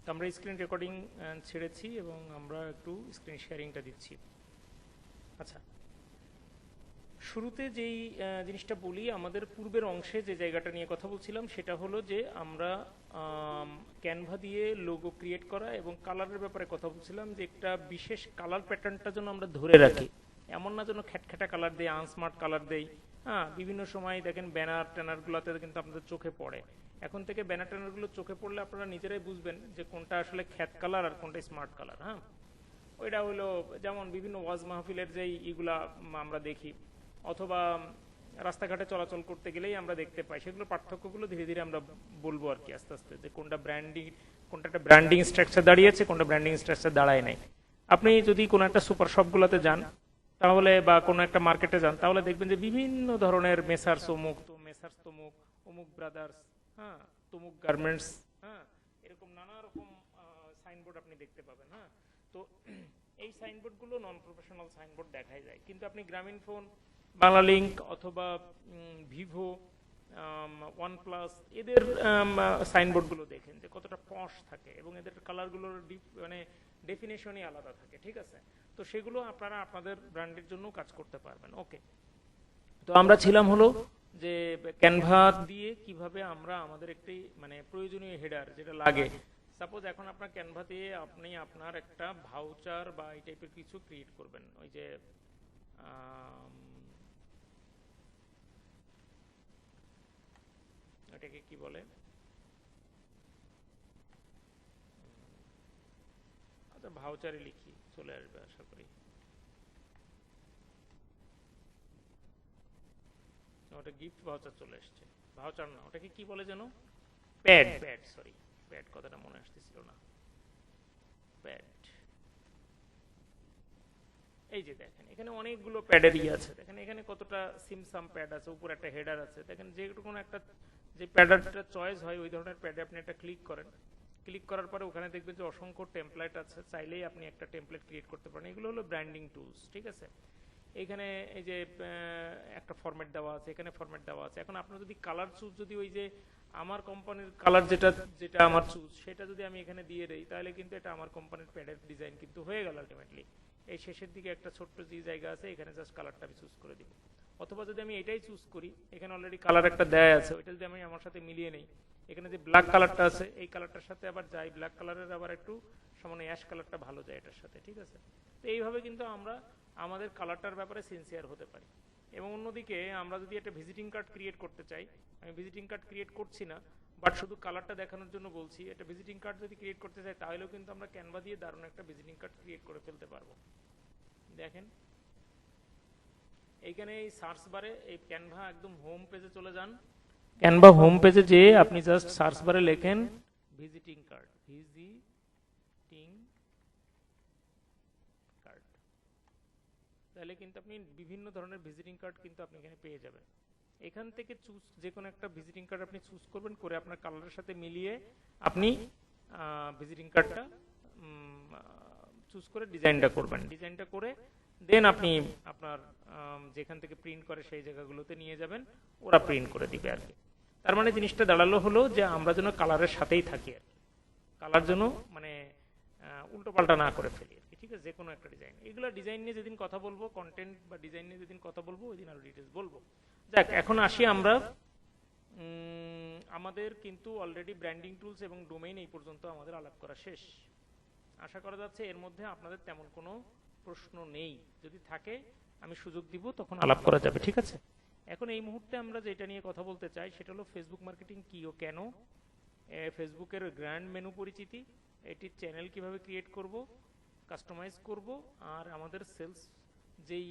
তো আমরা screen recording ছেড়েছি এবং আমরা একটু স্ক্রিন শেয়ারিংটা দিচ্ছি। আচ্ছা, শুরুতে যেই জিনিসটা বলি, আমাদের পূর্বের অংশে যে জায়গাটা নিয়ে কথা বলছিলাম সেটা হলো যে আমরা ক্যানভা দিয়ে লোগো ক্রিয়েট করা এবং কালারের ব্যাপারে কথা বলছিলাম, যে একটা বিশেষ কালার প্যাটার্নটা যেন আমরা ধরে রাখি, এমন না যেন খ্যাটখ্যাটা কালার দেই, আনস্মার্ট কালার দেই। হ্যাঁ, বিভিন্ন সময় দেখেন ব্যানার ট্যানারগুলোতে কিন্তু আপনাদের চোখে পড়ে। এখন থেকে ব্যানার ট্যানারগুলো চোখে পড়লে আপনারা নিজেরাই বুঝবেন যে কোনটা আসলে খ্যাত কালার আর কোনটা স্মার্ট কালার। হ্যাঁ, ওইটা হলো যেমন বিভিন্ন ওয়াজ মাহফিলের যেই ইগুলা আমরা দেখি, অথবা রাস্তাঘাটে চলাচল করতে গেলেই আমরা দেখতে পাই, সেগুলো পার্থক্যগুলো ধীরে ধীরে আমরা বলবো আর কি আস্তে আস্তে, যে কোনটা ব্র্যান্ডিং, কোনটা একটা ব্র্যান্ডিং স্ট্রাকচার দাঁড়িয়েছে, কোনটা ব্র্যান্ডিং স্ট্রাকচার দাঁড়ায় নাই। আপনি যদি কোনো একটা সুপার শপগুলোতে যান তাহলে, বা কোনো একটা মার্কেটে যান, তাহলে দেখবেন যে বিভিন্ন ধরনের মেসার্স অমুক, তো মেসার্স তমুক, অমুক ব্রাদার্স, হ্যাঁ, তমুক গার্মেন্টস, হ্যাঁ, এরকম নানা রকম সাইনবোর্ড আপনি দেখতে পাবেন। হ্যাঁ, তো এই সাইনবোর্ডগুলো নন প্রফেশনাল সাইনবোর্ড দেখাই যায়, কিন্তু আপনি গ্রামীণ ফোন, বাংলালিংক অথবা ভিভো, ওয়ানপ্লাস, এদের সাইনবোর্ডগুলো দেখেন যে কতটা পশ থাকে এবং এদের কালারগুলোর মানে ডেফিনেশনই আলাদা থাকে। ঠিক আছে, তো সেগুলো আপনারা আপনাদের ব্র্যান্ডের জন্য কাজ করতে পারবেন। ওকে, তো আমরা ছিলাম হলো যে ক্যানভা দিয়ে কিভাবে আমরা আমাদের একটি মানে প্রয়োজনীয় হেডার যেটা লাগে, সাপোজ এখন আপনার ক্যানভা দিয়ে আপনি আপনার একটা ভাউচার বা এই টাইপের কিছু ক্রিয়েট করবেন, ওই যে ওটাকে কি বলে, আচ্ছা ভাউচারে লিখি, চলে আসবে আশা করি। ওটা গিফট ভাউচার চলে এসছে, ভাউচার না, ওটাকে কি বলে যেন, প্যাড, প্যাড, সরি, প্যাড কথাটা মনে আসতেছিল না, প্যাড। এই যে দেখেন এখানে অনেকগুলো প্যাডের ইয়ে আছে, দেখেন এখানে কতটা সিমসাম প্যাড আছে, উপরে একটা হেডার আছে, দেখেন যে কোনো একটা যে প্যাডারটা চয়েস হয় ওই ধরনের প্যাডে আপনি একটা ক্লিক করেন, ক্লিক করার পরে ওখানে দেখবেন যে অসংখ্য টেমপ্লেট আছে, চাইলেই আপনি একটা টেমপ্লেট ক্রিয়েট করতে পারেন। এগুলো হলো ব্র্যান্ডিং টুলস। ঠিক আছে, এখানে এই যে একটা ফরম্যাট দেওয়া আছে, এখানে ফরম্যাট দেওয়া আছে। এখন আপনার যদি কালার চুজ, যদি ওই যে আমার কোম্পানির কালার যেটা যেটা আমার চুজ, সেটা যদি আমি এখানে দিয়ে দেই, তাহলে কিন্তু এটা আমার কোম্পানির প্যাডের ডিজাইন কিন্তু হয়ে গেল আলটিমেটলি। এই শেষের দিকে একটা ছোট্ট যে জায়গা আছে, এখানে জাস্ট কালারটা আমি চুজ করে দিব। অথবা যদি আমি এটাই চুজ করি, এখানে অলরেডি কালার একটা দেয়া আছে, ওইটা যদি আমি আমার সাথে মিলিয়ে নেই, এখানে যে ব্ল্যাক কালারটা আছে এই কালারটার সাথে আবার যাই, ব্ল্যাক কালারের আবার একটু সামান্য অ্যাশ কালারটা ভালো যায় এটার সাথে। ঠিক আছে, তো এইভাবে কিন্তু আমরা আমাদের কালারটার ব্যাপারে সিনসিয়ার হতে পারি। এবং অন্যদিকে আমরা যদি একটা ভিজিটিং কার্ড ক্রিয়েট করতে চাই, আমি ভিজিটিং কার্ড ক্রিয়েট করছি না, বাট শুধু কালারটা দেখানোর জন্য বলছি, একটা ভিজিটিং কার্ড যদি ক্রিয়েট করতে চাই তাহলেও কিন্তু আমরা ক্যানভা দিয়ে দারুণ একটা ভিজিটিং কার্ড ক্রিয়েট করে ফেলতে পারবো। দেখেন এইখানে এই সার্চ বারে এই ক্যানভা একদম হোম পেজে চলে যান, ক্যানভা হোম পেজে যেয়ে আপনি জাস্ট সার্চ বারে লেখেন ভিজিটিং কার্ড, ভিজিটিং কার্ড, তাহলে কিন্তু আপনি বিভিন্ন ধরনের ভিজিটিং কার্ড কিন্তু আপনি এখানে পেয়ে যাবেন। এখান থেকে চুজ যে কোনো একটা ভিজিটিং কার্ড আপনি চুজ করবেন, করে আপনার কালারের সাথে মিলিয়ে আপনি ভিজিটিং কার্ডটা চুজ করে ডিজাইনটা করবেন। ডিজাইনটা করে দেন আপনি আপনার যেখান থেকে প্রিন্ট করে সেই জায়গাগুলোতে নিয়ে যাবেন, ওরা প্রিন্ট করে দিবে আর কি। তার মানে জিনিসটা দাঁড়ালো হলো যে আমরা যেন কালারের সাথেই থাকি আর কি, কালার যেন মানে উল্টো পাল্টা না করে ফেলি আর কি। ঠিক আছে, যে কোনো একটা ডিজাইন, এগুলো ডিজাইন নিয়ে যেদিন কথা বলবো, কন্টেন্ট বা ডিজাইন নিয়ে যেদিন কথা বলবো ওই দিন আরো ডিটেলস বলবো। যাক, এখন আসি আমরা আমাদের কিন্তু অলরেডি ব্র্যান্ডিং টুলস এবং ডোমেইন এই পর্যন্ত আমাদের আলাপ করা শেষ। আশা করা যাচ্ছে এর মধ্যে আপনাদের তেমন কোনো প্রশ্ন নেই, যদি থাকে আমি সুযোগ দিব, তখন আলাপ করা যাবে। ঠিক আছে, এখন এই মুহূর্তে আমরা যেটা নিয়ে কথা বলতে চাই সেটা হলো ফেসবুক মার্কেটিং কি ও কেন, ফেসবুকের গ্র্যান্ড মেনু পরিচিতি, এটির চ্যানেল কিভাবে ক্রিয়েট করব, কাস্টমাইজ করব, আর আমাদের সেলস যেই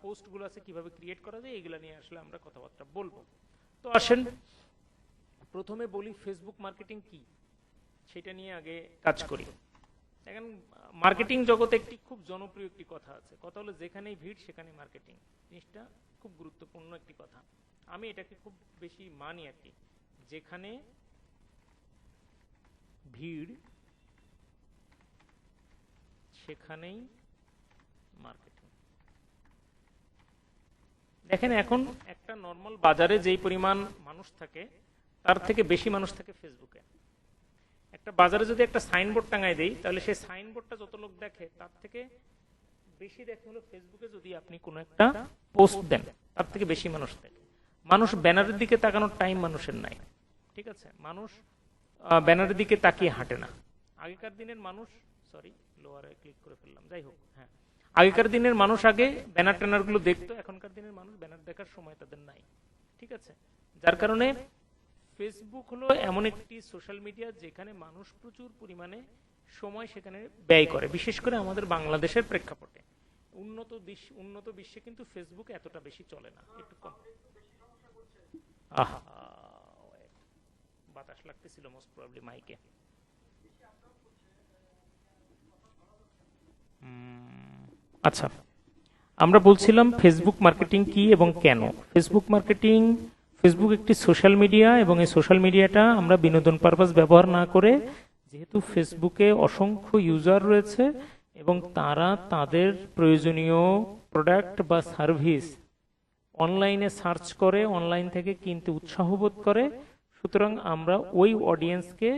পোস্টগুলো আছে কিভাবে ক্রিয়েট করা যায়, এগুলো নিয়ে আসলে আমরা কথাবার্তা বলবো। তো আসেন প্রথমে বলি ফেসবুক মার্কেটিং কি, সেটা নিয়ে আগে কাজ করি। এখন মার্কেটিং জগতে একটি খুব জনপ্রিয় একটি কথা আছে, কথা হলো যেখানেই ভিড় সেখানে মার্কেটিং। জিনিসটা খুব গুরুত্বপূর্ণ একটি কথা, আমি এটাকে খুব বেশি মানি আর কি। যেখানে ভিড় সেখানেই মার্কেটিং। দেখেন এখন একটা নর্মাল বাজারে যেই পরিমাণ মানুষ থাকে তার থেকে বেশি মানুষ থাকে ফেসবুকে, একটা বাজারে যদি একটা সাইনবোর্ড টাঙায় দেই, তাহলে সেই সাইনবোর্ডটা যত লোক দেখে তার থেকে বেশি দেখে হলো ফেসবুকে যদি আপনি কোনো একটা পোস্ট দেন, তার থেকে বেশি মানুষ দেখে। মানুষ ব্যানারের দিকে তাকানোর টাইম মানুষের নাই, ঠিক আছে? মানুষ ব্যানারের দিকে তাকিয়ে হাঁটে না। আগেকার দিনের মানুষ, সরি লোয়ারে ক্লিক করে ফেললাম, যাই হোক, হ্যাঁ, আগেকার দিনের মানুষ আগে ব্যানার ট্যানার গুলো দেখতো, এখনকার দিনের মানুষ ব্যানার দেখার সময় তাদের নাই, ঠিক আছে? যার কারণে ফেসবুক হলো এমন একটি সোশ্যাল মিডিয়া যেখানে মানুষ প্রচুর পরিমাণে সময় সেখানে ব্যয় করে, বিশেষ করে আমাদের বাংলাদেশের প্রেক্ষাপটে। উন্নত বিশ্বে কিন্তু ফেসবুক এতটা বেশি চলে না, একটু কম। আহা, বাতাস লাগতেছিল মোস্ট প্রবাবলি মাইকে। আচ্ছা, আমরা বলছিলাম ফেসবুক মার্কেটিং কি এবং কেন। ফেসবুক একটি সোশ্যাল মিডিয়া, এবং এই সোশ্যাল মিডিয়াটা আমরা বিনোদন পারপাস ব্যবহার না করে, যেহেতু ফেসবুকে অসংখ্য ইউজার রয়েছে এবং তারা তাদের প্রয়োজনীয় প্রোডাক্ট বা সার্ভিস অনলাইনে সার্চ করে, অনলাইন থেকে কিনতে উৎসাহ বোধ করে, সুতরাং আমরা ওই অডিয়েন্সকে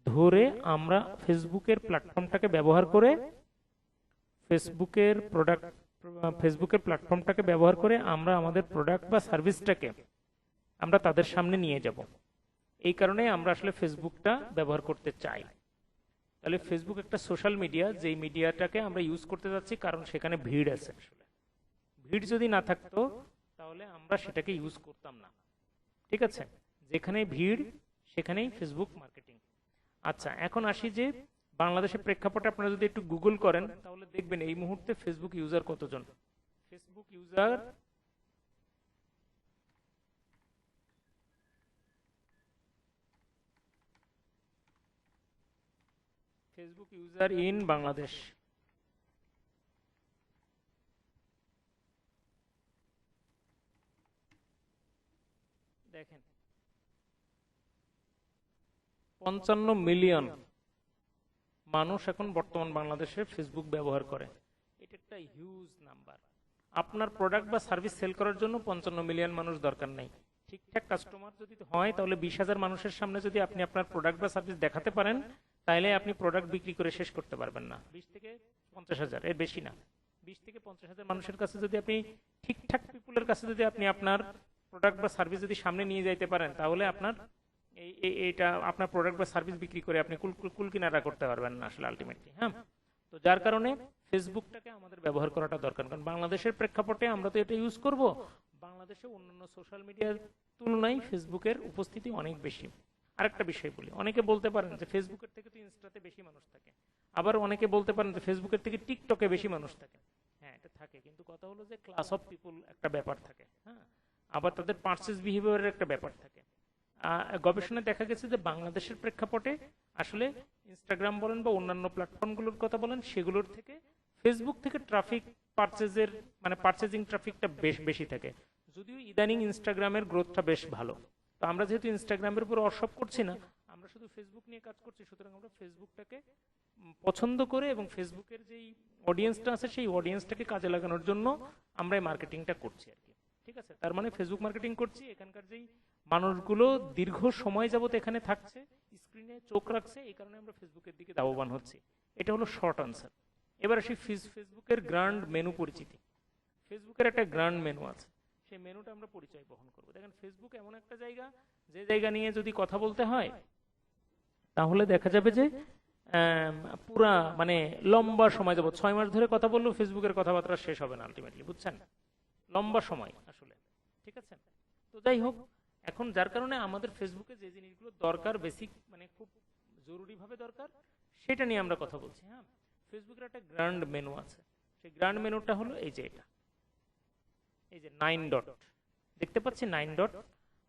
ধরে আমরা ফেসবুকের প্ল্যাটফর্মটাকে ব্যবহার করে ফেসবুকের প্ল্যাটফর্মটাকে ব্যবহার করে আমরা আমাদের প্রোডাক্ট বা সার্ভিসটাকে আমরা তাদের সামনে নিয়ে যাব। এই কারণে আমরা আসলে ফেসবুকটা ব্যবহার করতে চাই। তাহলে ফেসবুক একটা সোশ্যাল মিডিয়া, যেই মিডিয়াটাকে আমরা ইউজ করতে যাচ্ছি কারণ সেখানে ভিড় আছে। ভিড় যদি না থাকতো তাহলে আমরা সেটাকে ইউজ করতাম না, ঠিক আছে? যেখানে ভিড় সেখানেই ফেসবুক মার্কেটিং। আচ্ছা, এখন আসি যে বাংলাদেশের প্রেক্ষাপটে আপনারা যদি একটু গুগল করেন তাহলে দেখবেন এই মুহূর্তে ফেসবুক ইউজার কতজন। ফেসবুক ইউজার ইন বাংলাদেশ, দেখেন 55 মিলিয়ন মানুষ এখন বর্তমান বাংলাদেশে ফেসবুক ব্যবহার করে। এটা একটা হিউজ নাম্বার। আপনার প্রোডাক্ট বা সার্ভিস সেল করার জন্য 55 মিলিয়ন মানুষ দরকার নাই। ঠিকঠাক কাস্টমার যদি হয় তাহলে 20,000 মানুষের সামনে যদি আপনি আপনার প্রোডাক্ট বা সার্ভিস দেখাতে পারেন, তাহলে আপনি প্রোডাক্ট বিক্রি করে শেষ করতে পারবেন না। 20 থেকে 50,000, এর বেশি না। 20 থেকে 50,000 মানুষের কাছে যদি আপনি ঠিকঠাক পিপুলের কাছে যদি আপনি আপনার প্রোডাক্ট বা সার্ভিস যদি সামনে নিয়ে যাইতে পারেন, তাহলে আপনার এইটা আপনার প্রোডাক্ট বা সার্ভিস বিক্রি করে আপনি কুল কিনারা করতে পারবেন না আসলে আলটিমেটলি। হ্যাঁ, তো যার কারণে ফেসবুকটাকে আমাদের ব্যবহার করাটা দরকার। কারণ বাংলাদেশের প্রেক্ষাপটে আমরা তো এটা ইউজ করব, বাংলাদেশে অন্যান্য সোশ্যাল মিডিয়ার তুলনায় ফেসবুকের উপস্থিতি অনেক বেশি। আরেকটা বিষয় বলি, অনেকে বলতে পারেন যে ফেসবুকের থেকে তো ইনস্টাতে বেশি মানুষ থাকে, আবার অনেকে বলতে পারেন যে ফেসবুকের থেকে টিকটকে বেশি মানুষ থাকে। হ্যাঁ, এটা থাকে, কিন্তু কথা হলো যে ক্লাস অফ পিপুল একটা ব্যাপার থাকে, হ্যাঁ, আবার তাদের পারচেজ বিহেভিয়ারের একটা ব্যাপার থাকে। গবেষণায় দেখা গেছে যে বাংলাদেশের প্রেক্ষাপটে আসলে ইনস্টাগ্রাম বলেন বা অন্যান্য প্ল্যাটফর্মগুলোর কথা বলেন, সেগুলোর থেকে ফেসবুক থেকে ট্রাফিক পারচেজিং ট্রাফিকটা বেশি থাকে। যদিও ইদানিং ইনস্টাগ্রামের গ্রোথটা বেশ ভালো। তো আমরা যেহেতু ইনস্টাগ্রামের উপর অর্শপ করছি না, আমরা শুধু ফেসবুক নিয়ে কাজ করছি, সুতরাং আমরা ফেসবুকটাকে পছন্দ করে এবং ফেসবুকের যেই অডিয়েন্সটা আছে সেই অডিয়েন্সটাকে কাজে লাগানোর জন্য আমরা এই মার্কেটিংটা করছি আর কি, ঠিক আছে? তার মানে ফেসবুক মার্কেটিং করছি, এখানকার যেই মানুষগুলো দীর্ঘ সময় যাবত এখানে থাকছে, স্ক্রিনে চোখ রাখছে, এই কারণে আমরা ফেসবুকের দিকে লাভবান হচ্ছি। এটা হলো শর্ট আনসার। এবার আসি ফেসবুকের গ্র্যান্ড মেনু পরিচিতি। ফেসবুকের একটা গ্র্যান্ড মেনু আছে, সেই মেনুটা আমরা পরিচয় বহন করবো। দেখেন, ফেসবুক এমন একটা জায়গা, যে জায়গা নিয়ে যদি কথা বলতে হয় তাহলে দেখা যাবে যে পুরা লম্বা সময় যাবত 6 মাস ধরে কথা বললেও ফেসবুকের কথাবার্তা শেষ হবে না আলটিমেটলি, বুঝছেন? লম্বা সময় আসলে, ঠিক আছে? তো যাই হোক, এখন যার কারণে আমাদের ফেসবুকে যে জিনিসগুলো দরকার, বেসিক খুব জরুরিভাবে দরকার, সেটা নিয়ে আমরা কথা বলছি। হ্যাঁ, ফেসবুকের একটা গ্র্যান্ড মেনু আছে। সেই গ্র্যান্ড মেনুটা হলো এই যে এটা, এই যে 9 ডট দেখতে পাচ্ছি, 9 ডট।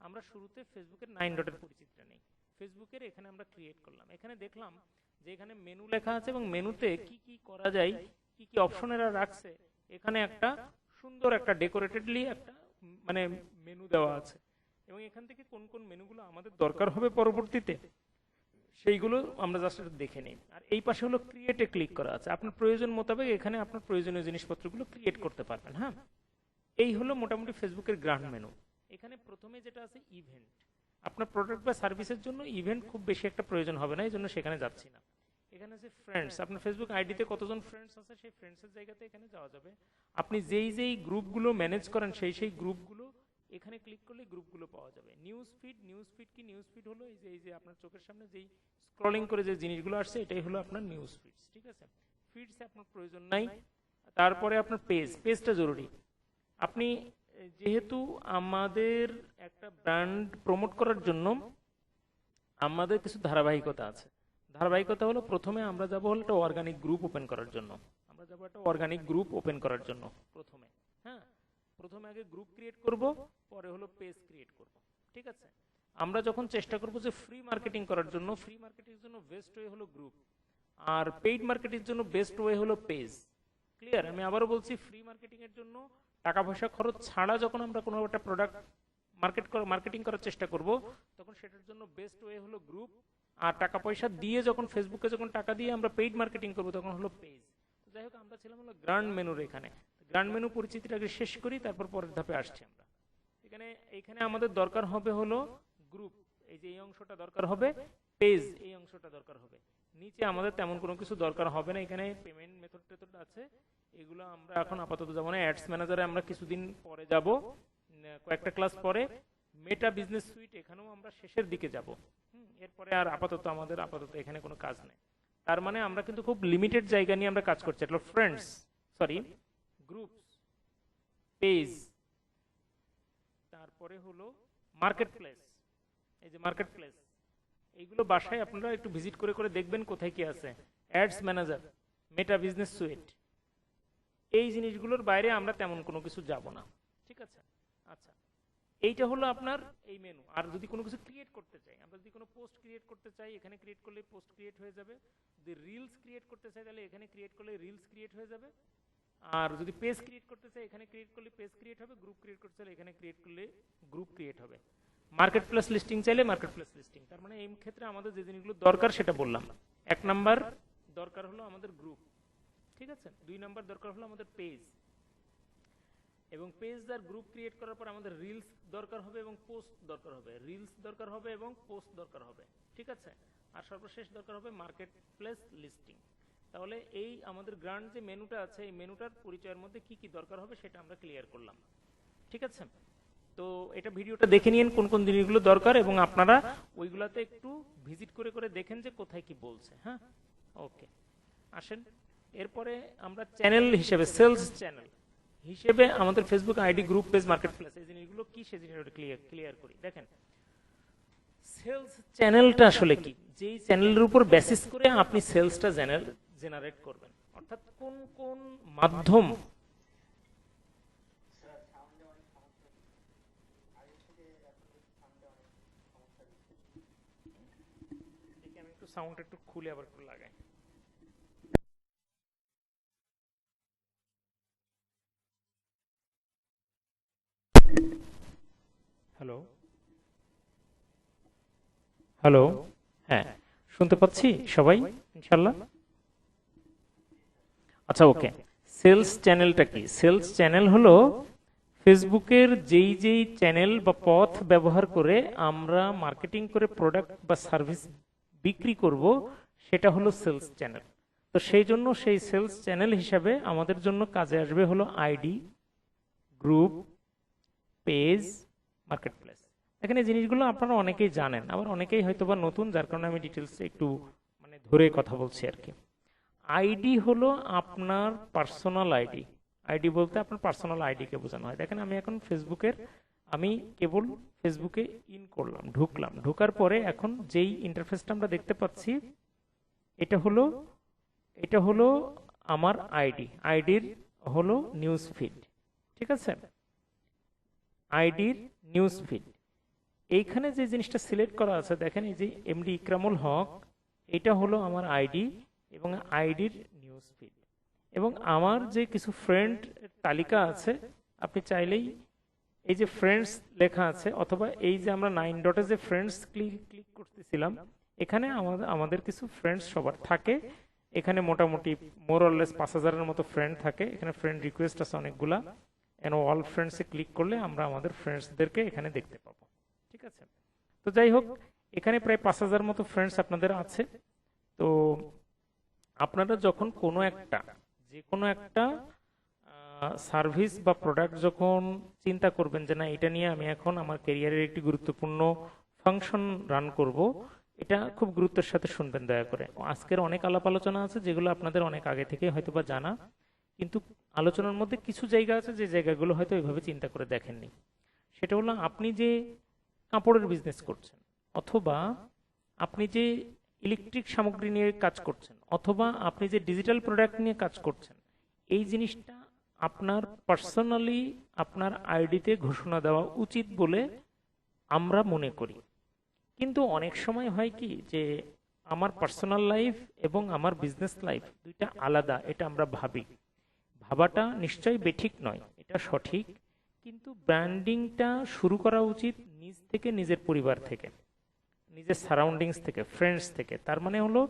আমরা শুরুতে ফেসবুকের 9 ডটের পরিচিতিটা নেই। ফেসবুকের এখানে আমরা ক্রিয়েট করলাম, এখানে দেখলাম যে এখানে মেনু লেখা আছে এবং মেনুতে কি কি করা যায়, কি কি অপশন এরা রাখছে, এখানে একটা সুন্দর একটা ডেকোরেটেডলি একটা মেনু দেওয়া আছে, এবং এখান থেকে কোন কোন মেনুগুলো আমাদের দরকার হবে পরবর্তীতে সেইগুলো আমরা জাস্ট দেখে নিই। আর এই পাশে হলো ক্রিয়েটে ক্লিক করা আছে, আপনার প্রয়োজন মোতাবেক এখানে আপনার প্রয়োজনীয় জিনিসপত্রগুলো ক্রিয়েট করতে পারবেন। হ্যাঁ, এই হলো মোটামুটি ফেসবুকের গ্র্যান্ড মেনু। এখানে প্রথমে যেটা আছে ইভেন্ট, আপনার প্রোডাক্ট বা সার্ভিসের জন্য ইভেন্ট খুব বেশি একটা প্রয়োজন হবে না, এই জন্য সেখানে যাচ্ছি না। এখানে আছে ফ্রেন্ডস, আপনার ফেসবুক আইডিতে কতজন ফ্রেন্ডস আছে সেই ফ্রেন্ডসের জায়গাতে এখানে যাওয়া যাবে। আপনি যেই যেই গ্রুপগুলো ম্যানেজ করেন সেই গ্রুপগুলো এখানে ক্লিক করলে গ্রুপগুলো পাওয়া যাবে। নিউজ ফিড কি? নিউজ ফিড হলো এই যে আপনার চোখের সামনে যেই স্ক্রলিং করে যে জিনিসগুলো আসছে এটাই হলো আপনার নিউজ ফিডস, ঠিক আছে? ফিডসে আপনার প্রয়োজন নাই। তারপরে আপনার পেজটা জরুরি। আপনি যেহেতু আমাদের একটা ব্র্যান্ড প্রমোট করার জন্য আমাদের কিছু ধারাবাহিকতা আছে। ধারাবাহিকতা হলো প্রথমে আমরা যাব হলো একটা অর্গানিক গ্রুপ ওপেন করার জন্য। প্রথমে, হ্যাঁ, প্রথমে আগে গ্রুপ ক্রিয়েট করব, পরে হলো পেজ ক্রিয়েট করব, ঠিক আছে? আমরা যখন চেষ্টা করব যে ফ্রি মার্কেটিং করার জন্য, ফ্রি মার্কেটিংয়ের জন্য বেস্ট ওয়ে হলো গ্রুপ, আর পেইড মার্কেটিংয়ের জন্য বেস্ট ওয়ে হলো পেজ। ক্লিয়ার? আমি আবারও বলছি, ফ্রি মার্কেটিং এর জন্য টাকা পয়সা খরচ ছাড়া যখন আমরা কোনো একটা প্রোডাক্ট মার্কেটিং করার চেষ্টা করব, তখন সেটার জন্য বেস্ট ওয়ে হলো গ্রুপ। আর টাকা পয়সা দিয়ে যখন ফেসবুকে যখন টাকা দিয়ে আমরা পেইড মার্কেটিং করব, তখন হলো পেজ। তো যাই হোক, আমরা ছিলাম হলো গ্র্যান্ড মেনুর এখানে। গ্র্যান্ড মেনু পরিচিতিটাকে শেষ করি, তারপর পরের ধাপে আসছি আমরা। এখানে আমাদের দরকার হবে হলো গ্রুপ, এই যে এই অংশটা দরকার হবে, পেজ এই অংশটা দরকার হবে। নিচে আমাদের তেমন কোনো কিছু দরকার হবে না। এখানে পেমেন্ট মেথড আছে, এগুলো আমরা এখন আপাতত যাব না। অ্যাডস ম্যানেজারে আমরা কিছুদিন পরে যাব, কয়েকটা ক্লাস পরে। মেটা বিজনেস সুইট এখানেও আমরা শেষের দিকে যাব। এরপরে আর আমাদের এখানে কোনো কাজ নেই। তার মানে আমরা কিন্তু খুব লিমিটেড জায়গা নিয়ে আমরা কাজ করছি। এটা গ্রুপস, পেজ, তারপরে হলো মার্কেট প্লেস। এই যে মার্কেট প্লেস, এইগুলো বাসায় আপনারা একটু ভিজিট করে করে দেখবেন কোথায় কি আছে। অ্যাডস ম্যানেজার, মেটা বিজনেস সুইট, এই জিনিসগুলোর বাইরে আমরা তেমন কোনো কিছু যাব না, ঠিক আছে? আচ্ছা, এইটা হলো আপনার এই মেনু। আর যদি কোনো কিছু ক্রিয়েট করতে চাই, আমরা যদি কোনো পোস্ট ক্রিয়েট করতে চাই, এখানে ক্রিয়েট করলে পোস্ট ক্রিয়েট হয়ে যাবে। যদি রিলস ক্রিয়েট করতে চাই, তাহলে এখানে ক্রিয়েট করলে রিলস ক্রিয়েট হয়ে যাবে। আর যদি পেজ ক্রিয়েট করতে চাই, এখানে ক্রিয়েট করলে পেজ ক্রিয়েট হবে। গ্রুপ ক্রিয়েট করতে চাইলে এখানে ক্রিয়েট করলে গ্রুপ ক্রিয়েট হবে। মার্কেট প্লেস লিস্টিং চাইলে মার্কেট প্লেস লিস্টিং। তার মানে এই ক্ষেত্রে আমাদের যে জিনিসগুলো দরকার সেটা বললাম। 1 নাম্বার দরকার হলো আমাদের গ্রুপ, ঠিক আছে? 2 নাম্বার দরকার হলো আমাদের পেজ, এবং পেজ আর গ্রুপ ক্রিয়েট করার পর আমাদের রিলস দরকার হবে এবং পোস্ট দরকার হবে। রিলস দরকার হবে এবং পোস্ট দরকার হবে, ঠিক আছে? আর সর্বশেষ দরকার হবে মার্কেট প্লেস লিস্টিং। তাহলে এই আমাদের গ্র্যান্ড যে মেনুটা আছে, এই মেনুটার পরিচয়ের মধ্যে কি কি দরকার হবে সেটা আমরা ক্লিয়ার করলাম, ঠিক আছে? তো এটা ভিডিওটা দেখে নিন কোন কোন জিনিসগুলো দরকার, এবং আপনারা ওইগুলাতে একটু ভিজিট করে করে দেখেন যে কোথায় কি বলছে। হ্যাঁ, ওকে, আসেন। এরপরে আমরা চ্যানেল হিসেবে, সেলস চ্যানেল হিসেবে আমাদের Facebook ID, group, page, market place, এই জিনিসগুলো কি সে জিনিসটা ক্লিয়ার করি। দেখেন, সেলস চ্যানেলটা আসলে কি? যেই চ্যানেলের উপর বেসিস করে আপনি সেলসটা জেনারেট করবেন, অর্থাৎ কোন কোন মাধ্যম। আমি একটু সাউন্ড একটু খুলে আবার একটু লাগাই। হ্যালো হ্যালো, হ্যাঁ, শুনতে পাচ্ছি সবাই ইনশাল্লাহ? আচ্ছা, ওকে। সেলস চ্যানেলটা কি? সেলস চ্যানেল হলো ফেসবুকের যেই যেই চ্যানেল বা পথ ব্যবহার করে আমরা মার্কেটিং করে প্রোডাক্ট বা সার্ভিস বিক্রি করব, সেটা হলো সেলস চ্যানেল। তো সেই জন্য সেই সেলস চ্যানেল হিসাবে আমাদের জন্য কাজে আসবে হলো ID, group, page, market place. এখানে জিনিসগুলো আপনারা অনেকেই জানেন, আবার অনেকেই হয়তো বা নতুন, যার কারণে আমি ডিটেলস একটু মানে ধরে কথা বলছি আর কি। আইডি হলো আপনার পার্সোনাল আইডি। আইডি বলতে আপনার পার্সোনাল আইডিকে বোঝানো হয়। দেখেন, আমি এখন আমি কেবল ফেসবুকে করলাম, ঢুকার পরে এখন যেই ইন্টারফেসটা আমরা দেখতে পাচ্ছি, এটা হলো আমার আইডির হলো নিউজ ফিড, ঠিক আছে? আইডির নিউজ ফিড। এইখানে যে জিনিসটা সিলেক্ট করা আছে, দেখেন, এই যে এমডি ইকরামুল হক, এটা হলো আমার আইডি এবং আইডির নিউজ ফিড। এবং আমার যে কিছু ফ্রেন্ড তালিকা আছে, আপনি চাইলেই এই যে ফ্রেন্ডস লেখা আছে, অথবা এই যে আমরা 9 ডটে যে ফ্রেন্ডস ক্লিক করতেছিলাম, এখানে আমাদের কিছু ফ্রেন্ডস সবার থাকে। এখানে মোটামুটি মোর অর লেস 5000-এর মতো ফ্রেন্ড থাকে। এখানে ফ্রেন্ড রিকোয়েস্ট আছে অনেকগুলা। অল ফ্রেন্ডসে ক্লিক করলে আমরা আমাদের ফ্রেন্ডসদেরকে এখানে দেখতে পাবো, ঠিক আছে? তো তো যাই হোক, এখানে প্রায় 5,000 মতো ফ্রেন্ডস আপনাদের আছে। তো আপনারা যখন যে কোনো একটা সার্ভিস বা প্রোডাক্ট যখন চিন্তা করবেন যে না এটা নিয়ে আমি এখন আমার ক্যারিয়ারের একটি গুরুত্বপূর্ণ ফাংশন রান করব, এটা খুব গুরুত্বের সাথে শুনবেন দয়া করে। আজকের অনেক আলাপ আলোচনা আছে যেগুলো আপনাদের অনেক আগে থেকে হয়তোবা জানা, কিন্তু আলোচনার মধ্যে কিছু জায়গা আছে যে জায়গাগুলো হয়তো এইভাবে চিন্তা করে দেখেননি। সেটা হলো আপনি যে কাপড়ের বিজনেস করছেন, অথবা আপনি যে ইলেকট্রিক সামগ্রী নিয়ে কাজ করছেন, অথবা আপনি যে ডিজিটাল প্রোডাক্ট নিয়ে কাজ করছেন, এই জিনিসটা আপনার পার্সোনালি আপনার আইডিতে ঘোষণা দেওয়া উচিত বলে আমরা মনে করি। কিন্তু অনেক সময় হয় কি যে আমার পার্সোনাল লাইফ এবং আমার বিজনেস লাইফ দুইটা আলাদা, এটা আমরা ভাবাটা নিশ্চয়ই বেঠিক নয়, এটা সঠিক। কিন্তু ব্র্যান্ডিংটা শুরু করা উচিত নিজ থেকে, নিজের পরিবার থেকে, নিজের সারাউন্ডিংস থেকে, ফ্রেন্ডস থেকে। তার মানে হলো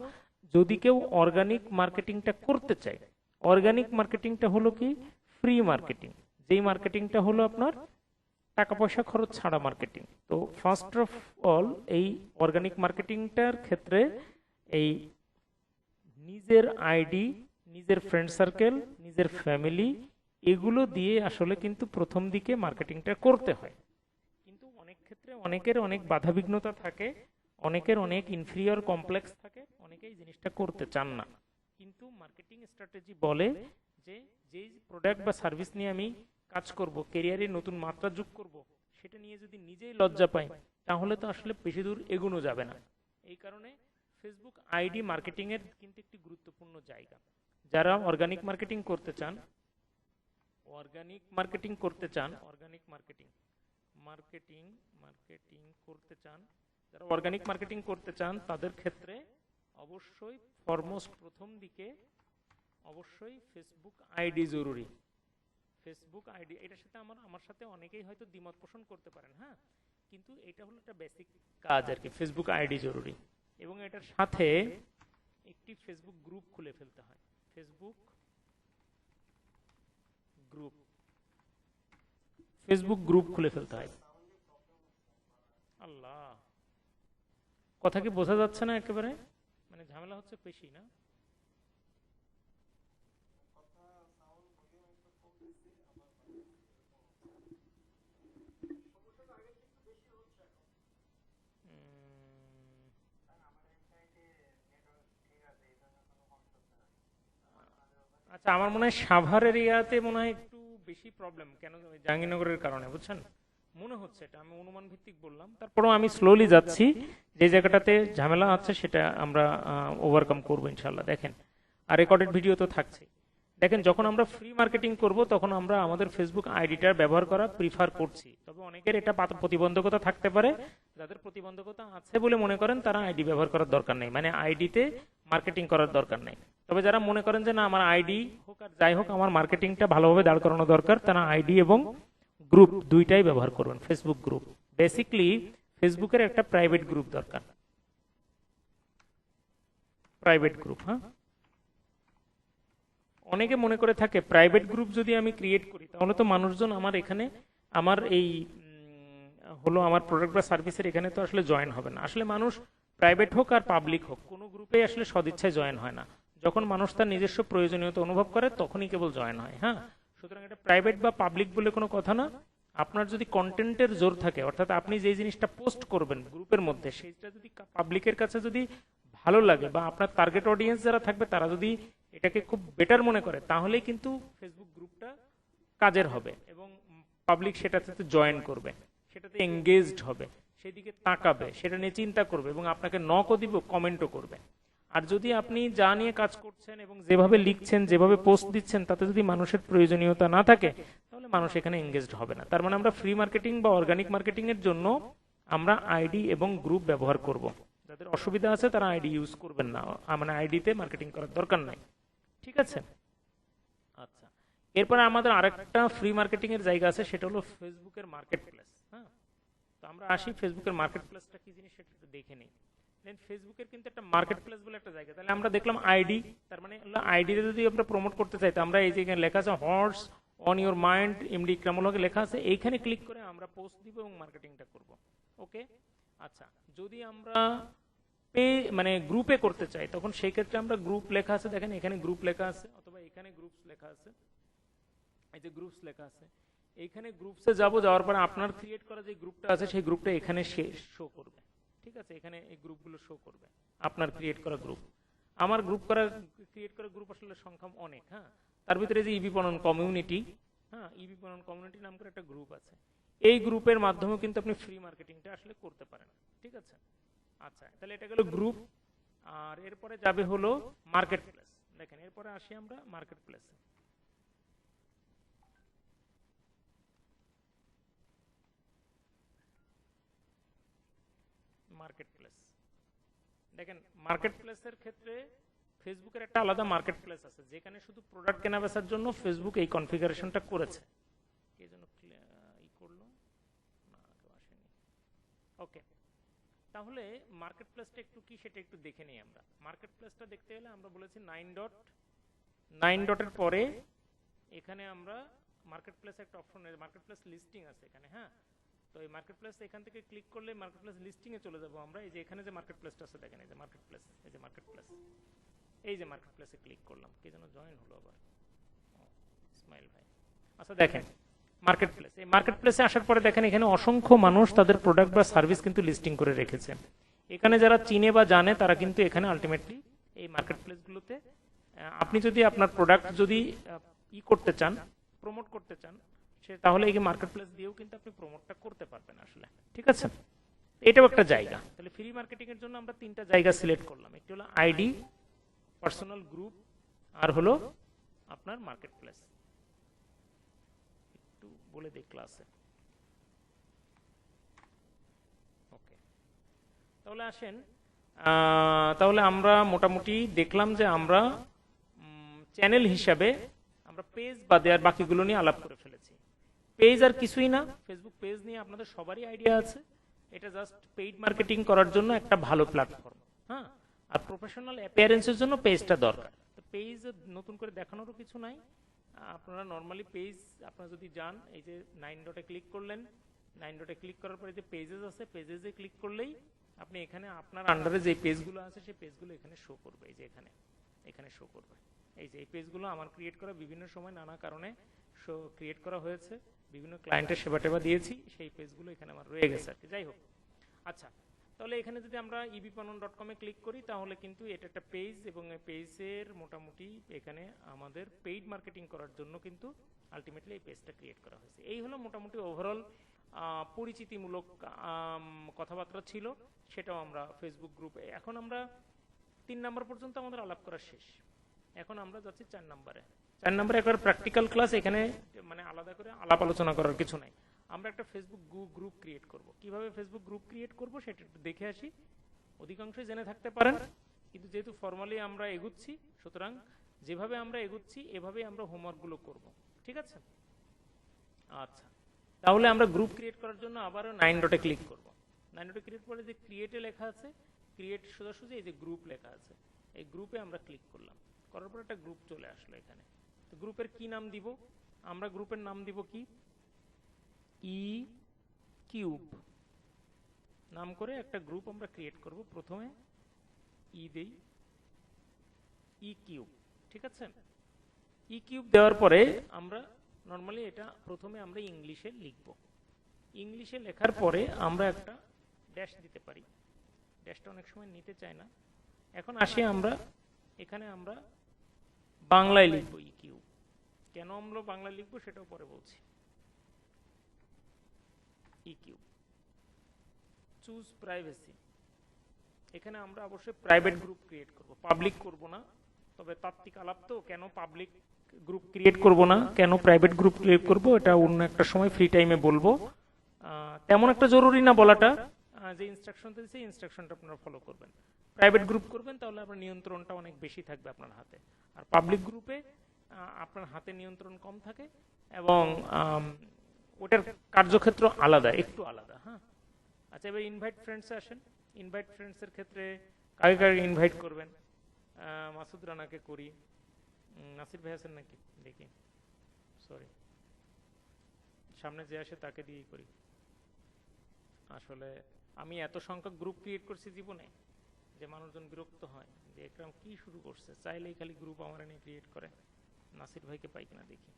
যদি কেউ অর্গানিক মার্কেটিংটা করতে চায়, অর্গানিক মার্কেটিংটা হলো কি ফ্রি মার্কেটিং, যেই মার্কেটিংটা হলো আপনার টাকা পয়সা খরচ ছাড়া মার্কেটিং। তো ফার্স্ট অফ অল এই অর্গানিক মার্কেটিংটার ক্ষেত্রে এই নিজের আইডি, নিজের ফ্রেন্ড সার্কেল, নিজের ফ্যামিলি, এগুলো দিয়ে আসলে কিন্তু প্রথম দিকে মার্কেটিংটা করতে হয়। কিন্তু অনেক ক্ষেত্রে অনেকের অনেক বাধাবিঘ্নতা থাকে, অনেকের অনেক ইনফিরিয়র কমপ্লেক্স থাকে, অনেকেই জিনিসটা করতে চান না। কিন্তু মার্কেটিং স্ট্র্যাটেজি বলে যে যেই প্রোডাক্ট বা সার্ভিস নিয়ে আমি কাজ করব, ক্যারিয়ারে নতুন মাত্রা যোগ করব, সেটা নিয়ে যদি নিজেই লজ্জা পাই তাহলে তো আসলে বেশি দূর এগোনো যাবে না। এই কারণে ফেসবুক আইডি মার্কেটিং এর কিন্তু একটি গুরুত্বপূর্ণ জায়গা। যারা অর্গানিক মার্কেটিং করতে চান, অর্গানিক মার্কেটিং করতে চান, অর্গানিক মার্কেটিং মার্কেটিং মার্কেটিং করতে চান, যারা অর্গানিক মার্কেটিং করতে চান তাদের ক্ষেত্রে অবশ্যই ফরমোস্ট প্রথম দিকে অবশ্যই ফেসবুক আইডি জরুরি। ফেসবুক আইডি, এটার সাথে আমার সাথে অনেকেই হয়তো দ্বিমত পোষণ করতে পারেন, হ্যাঁ, কিন্তু এটা হলো একটা বেসিক কাজ আর কি। ফেসবুক আইডি জরুরি এবং এটার সাথে একটি ফেসবুক গ্রুপ খুলে ফেলতে হয়। ফেসবুক গ্রুপ খুলে ফেলতে হয়। আল্লাহ, কথা কি বোঝা যাচ্ছে না? একেবারে মানে ঝামেলা হচ্ছে বেশি না? আচ্ছা, আমার মনে হয় সাভার এরিয়াতে মনে হয় একটু বেশি প্রবলেম, কেন জাহাঙ্গীরনগরের কারণে, বুঝছেন? মনে হচ্ছে, এটা আমি অনুমান ভিত্তিক বললাম, তারপরেও আমি স্লোলি যাচ্ছি। যে জায়গাটাতে ঝামেলা আছে সেটা আমরা ওভারকাম করবো ইনশাল্লাহ। দেখেন, আর রেকর্ডেড ভিডিও তো থাকছে। দেখেন, যখন আমরা ফ্রি মার্কেটিং করব তখন আমরা আমাদের ফেসবুক আইডিটার ব্যবহার করা প্রিফার করছি। তবে অনেকের এটা প্রতিবন্ধকতা থাকতে পারে, যাদের প্রতিবন্ধকতা আছে বলে মনে করেন তারা আইডি ব্যবহার করার দরকার নেই, মানে আইডিতে মার্কেটিং করার দরকার নেই। তবে যারা মনে করেন যে না আমার আইডি হোক আর যাই হোক আমার মার্কেটিংটা ভালোভাবে দাঁড় করানো দরকার, তারা আইডি এবং গ্রুপ দুইটাই ব্যবহার করবেন। ফেসবুক গ্রুপ, বেসিকলি ফেসবুকের একটা প্রাইভেট গ্রুপ দরকার, প্রাইভেট গ্রুপ। হ্যাঁ, অনেকে মনে করে থাকে প্রাইভেট গ্রুপ যদি আমি ক্রিয়েট করি তাহলে তো মানুষজন আমার এখানে আমার এই হলো আমার প্রোডাক্ট বা সার্ভিসের এখানে তো আসলে জয়েন হবে না। আসলে মানুষ প্রাইভেট হোক আর পাবলিক হোক কোনো গ্রুপে আসলে সদিচ্ছায় জয়েন হয় না। যখন মানুষ তার নিজস্ব প্রয়োজনীয়তা অনুভব করে তখনই কেবল জয়েন হয়। হ্যাঁ, সুতরাং এটা প্রাইভেট বা পাবলিক বলে কোনো কথা না। আপনার যদি কন্টেন্টের জোর থাকে, অর্থাৎ আপনি যে জিনিসটা পোস্ট করবেন গ্রুপের মধ্যে সেইটা যদি পাবলিকের কাছে যদি ভালো লাগে বা আপনার টার্গেট অডিয়েন্স যারা থাকবে তারা যদি এটাকে খুব বেটার মনে করে, তাহলেই কিন্তু ফেসবুক গ্রুপটা কাজের হবে এবং পাবলিক সেটাতে জয়েন করবে, সেটাতে এঙ্গেজড হবে, সেদিকে তাকাবে, সেটা নিয়ে চিন্তা করবে এবং আপনাকে নকও দিব, কমেন্টও করবে। আর যদি আপনি যা নিয়ে কাজ করছেন এবং যেভাবে লিখছেন, যেভাবে পোস্ট দিচ্ছেন, তাতে যদি মানুষের প্রয়োজনীয়তা না থাকে তাহলে মানুষ এখানে এঙ্গেজড হবে না। তার মানে আমরা ফ্রি মার্কেটিং বা অর্গানিক মার্কেটিং এর জন্য আমরা আইডি এবং গ্রুপ ব্যবহার করব। যাদের অসুবিধা আছে তারা আইডি ইউজ করবেন না, মানে আইডিতে মার্কেটিং করার দরকার নাই। ঠিক আছে? আচ্ছা, এরপরে আমাদের আরেকটা ফ্রি মার্কেটিং এর জায়গা আছে, সেটা হলো ফেসবুকের মার্কেট প্লেস। হ্যাঁ, তো আমরা আসি ফেসবুকের মার্কেট প্লেসটা কি জিনিস সেটা একটু দেখে নিই। দেন ফেসবুকের কিন্তু একটা মার্কেট প্লেস বলে একটা জায়গা। তাহলে আমরা দেখলাম আইডি, তার মানে আইডিতে যদি আমরা প্রমোট করতে চাই তো আমরা এই যে এখানে লেখা আছে horse on your mind, MD Ikramul হকের লেখা আছে, এইখানে ক্লিক করে আমরা পোস্ট দিব এবং মার্কেটিংটা করব। ওকে, আচ্ছা, যদি আমরা মানে গ্রুপে করতে চাই তখন সেই ক্ষেত্রে আমরা গ্রুপ লেখা আছে, দেখেন এখানে গ্রুপ লেখা আছে, অথবা এখানে গ্রুপস লেখা আছে, এই যে গ্রুপস লেখা আছে, এইখানে গ্রুপসে যাওয়ার পরে আপনার ক্রিয়েট করা যে গ্রুপটা আছে সেই গ্রুপটা এখানে শো করবে। ঠিক আছে, এখানে এই গ্রুপগুলো শো করবে, আপনার ক্রিয়েট করা গ্রুপ। আমার ক্রিয়েট করা গ্রুপ আসলে সংখ্যা অনেক। হ্যাঁ, তার ভিতরে যে ইবি পণন কমিউনিটি, হ্যাঁ ইবি পণন কমিউনিটি নাম করে একটা গ্রুপ আছে, এই গ্রুপের মাধ্যমেও কিন্তু আপনি ফ্রি মার্কেটিংটা আসলে করতে পারেন। ঠিক আছে, আচ্ছা তাহলে এটা গেল গ্রুপ। আর এরপরে যাবে হলো মার্কেট প্লেস। দেখেন এরপরে আসি আমরা মার্কেট প্লেসে। মার্কেট প্লেস, দেখেন মার্কেট প্লেসের ক্ষেত্রে ফেসবুকের একটা আলাদা মার্কেট প্লেস আছে যেখানে শুধু প্রোডাক্ট কেনা বেচার জন্য ফেসবুক এই কনফিগারেশনটা করেছে। এই জন্য ই করলো না, কেউ আসেনি। ওকে, তাহলে মার্কেট প্লেসটা একটু কি সেটা একটু দেখে নিই আমরা। মার্কেট প্লেসটা দেখতে গেলে আমরা বলেছি 9 ডটের পরে এখানে আমরা মার্কেট প্লেস একটা অপশন, মার্কেট প্লেস লিস্টিং আছে এখানে। হ্যাঁ, তো এই মার্কেট প্লেস এখান থেকে ক্লিক করলে মার্কেট প্লেস লিস্টিং এ চলে যাবো আমরা। এই যে এখানে যে মার্কেট প্লেসটা আছে দেখেন, এই যে মার্কেট প্লেস, এই যে মার্কেট প্লেস, এই যে মার্কেট প্লেসে ক্লিক করলাম। কে যেন জয়েন হলো আবার, ইসমাইল ভাই। আচ্ছা দেখেন মার্কেট প্লেস, এই মার্কেট প্লেসে আসার পরে দেখেন এখানে অসংখ্য মানুষ তাদের প্রোডাক্ট বা সার্ভিস কিন্তু লিস্টিং করে রেখেছে। এখানে যারা চিনে বা জানে তারা কিন্তু এখানে আলটিমেটলি এই মার্কেট প্লেসগুলোতে আপনি যদি আপনার প্রোডাক্ট যদি ই করতে চান, প্রমোট করতে চান, সে তাহলে এই মার্কেট প্লেস দিয়েও কিন্তু আপনি প্রমোটটা করতে পারবেন আসলে। ঠিক আছে, এটাও একটা জায়গা। তাহলে ফ্রি মার্কেটিং এর জন্য আমরা তিনটা জায়গা সিলেক্ট করলাম, একটি হলো আইডি, পার্সোনাল গ্রুপ, আর হলো আপনার মার্কেট প্লেস। একটু বলে দেখ ক্লাসে। ওকে, তাহলে আসেন, তাহলে আমরা মোটামুটি দেখলাম যে আমরা চ্যানেল হিসাবে আমরা পেজ বাদে আর বাকিগুলো নিয়ে আলাপ করে ফেলেছি। পেজ আর কিছুই না, ফেসবুক পেজ নিয়ে আপনাদের সবারই আইডিয়া আছে, এটা জাস্ট পেইড মার্কেটিং করার জন্য একটা ভালো প্ল্যাটফর্ম। হ্যাঁ, আর প্রফেশনাল অ্যাপিয়ারেন্সের জন্য পেজটা দরকার। তো পেজ নতুন করে দেখানোরও কিছু নাই, আপনারা নর্মালি পেজ আপনারা যদি যান, এই যে 9 ডটে ক্লিক করলেন, 9 ডটে ক্লিক করার পরে যে পেজেস আছে, পেজেসে ক্লিক করলেই আপনি এখানে আপনার আন্ডারে যে পেজগুলো আছে সেই পেজগুলো এখানে শো করবে। এই যে এখানে শো করবে, এই যে এই পেজগুলো আমার ক্রিয়েট করা, বিভিন্ন সময় নানা কারণে ক্রিয়েট করা হয়েছে, বিভিন্ন ক্লায়েন্টের সেবা টেবা দিয়েছি, সেই পেজগুলো এখানে আমার রয়ে গেছে আর কি। যাই হোক, আচ্ছা তাহলে এখানে যদি আমরা ebpanon.com এ ক্লিক করি তাহলে কিন্তু এটা একটা পেজ, এবং এই পেজের মোটামুটি এখানে আমাদের পেইড মার্কেটিং করার জন্য কিন্তু আলটিমেটলি এই পেজটা ক্রিয়েট করা হয়েছে। এই হলো মোটামুটি ওভারঅল পরিচিতিমূলক কথাবার্তা ছিল, সেটাও আমরা ফেসবুক গ্রুপে। এখন আমরা 3 নম্বর পর্যন্ত আমাদের আলাপ করা শেষ, এখন আমরা যাচ্ছি 4 নম্বরে। 4 নম্বরে একবার প্র্যাকটিক্যাল ক্লাস, এখানে মানে আলাদা করে আলাপ আলোচনা করার কিছু নাই। আমরা একটা ফেসবুক গ্রুপ ক্রিয়েট করব, কিভাবে ফেসবুক গ্রুপ ক্রিয়েট করব সেটা একটু দেখে আসি। অধিকাংশই জেনে থাকতে পারেন, কিন্তু যেহেতু ফর্মালি আমরা এগুচ্ছি, সুতরাং যেভাবে আমরা এগুচ্ছি এভাবেই আমরা হোমওয়ার্কগুলো করব। ঠিক আছে, আচ্ছা তাহলে আমরা গ্রুপ ক্রিয়েট করার জন্য আবারও 9 ডটে ক্লিক করব। 9 ডটে ক্লিক করে যে ক্রিয়েটে লেখা আছে, ক্রিয়েট সোজাসুজি এই যে গ্রুপ লেখা আছে, এই গ্রুপে আমরা ক্লিক করলাম, করার পর একটা গ্রুপ চলে আসলো এখানে। তো গ্রুপের কি নাম দিব? আমরা গ্রুপের নাম দিব কি, ই কিউব নাম করে একটা গ্রুপ আমরা ক্রিয়েট করব। প্রথমে ই দেই, ই কিউব। ঠিক আছে, ই কিউব দেওয়ার পরে আমরা নর্মালি এটা প্রথমে আমরা ইংলিশে লিখব। ইংলিশে লেখার পরে আমরা একটা ড্যাশ দিতে পারি, ড্যাশটা অনেক সময় নিতে চায় না। এখন আসি আমরা এখানে আমরা বাংলায় লিখব ই কিউব। কেন আমরা বাংলায় লিখবো সেটাও পরে বলছি। ই কিউব, চুজ প্রাইভেসি, এখানে আমরা অবশ্যই প্রাইভেট গ্রুপ ক্রিয়েট করব, পাবলিক করব না। তবে তাত্ত্বিক আলাপ তো, কেন পাবলিক গ্রুপ ক্রিয়েট করব না, কেন প্রাইভেট গ্রুপ ক্রিয়েট করব, এটা অন্য একটা সময় ফ্রি টাইমে বলবো। তেমন একটা জরুরি না বলাটা, যে ইনস্ট্রাকশন দিয়েছি ইনস্ট্রাকশনটা আপনারা ফলো করবেন। প্রাইভেট গ্রুপ করবেন তাহলে আপনার নিয়ন্ত্রণটা অনেক বেশি থাকবে আপনার হাতে, আর পাবলিক গ্রুপে আপনার হাতে নিয়ন্ত্রণ কম থাকে, এবং ওটার কার্যক্ষেত্র আলাদা, একটু আলাদা। হ্যাঁ, আচ্ছা এবার ইনভাইট ফ্রেন্ডসে আসেন। ইনভাইট ফ্রেন্ডসের ক্ষেত্রে কাকে কাকে ইনভাইট করবেন? মাসুদ রানাকে করি, নাসির ভাই আছেন নাকি দেখি, সরি সামনে যে আসে তাকে দিয়েই করি। আসলে আমি এত সংখ্যক গ্রুপ ক্রিয়েট করছি জীবনে যে মানুষজন বিরক্ত হয় যে একরাম কি শুরু করছে, চাইলেই খালি গ্রুপ আমার নিয়ে ক্রিয়েট করে। নাসির ভাইকে পাই কিনা দেখি।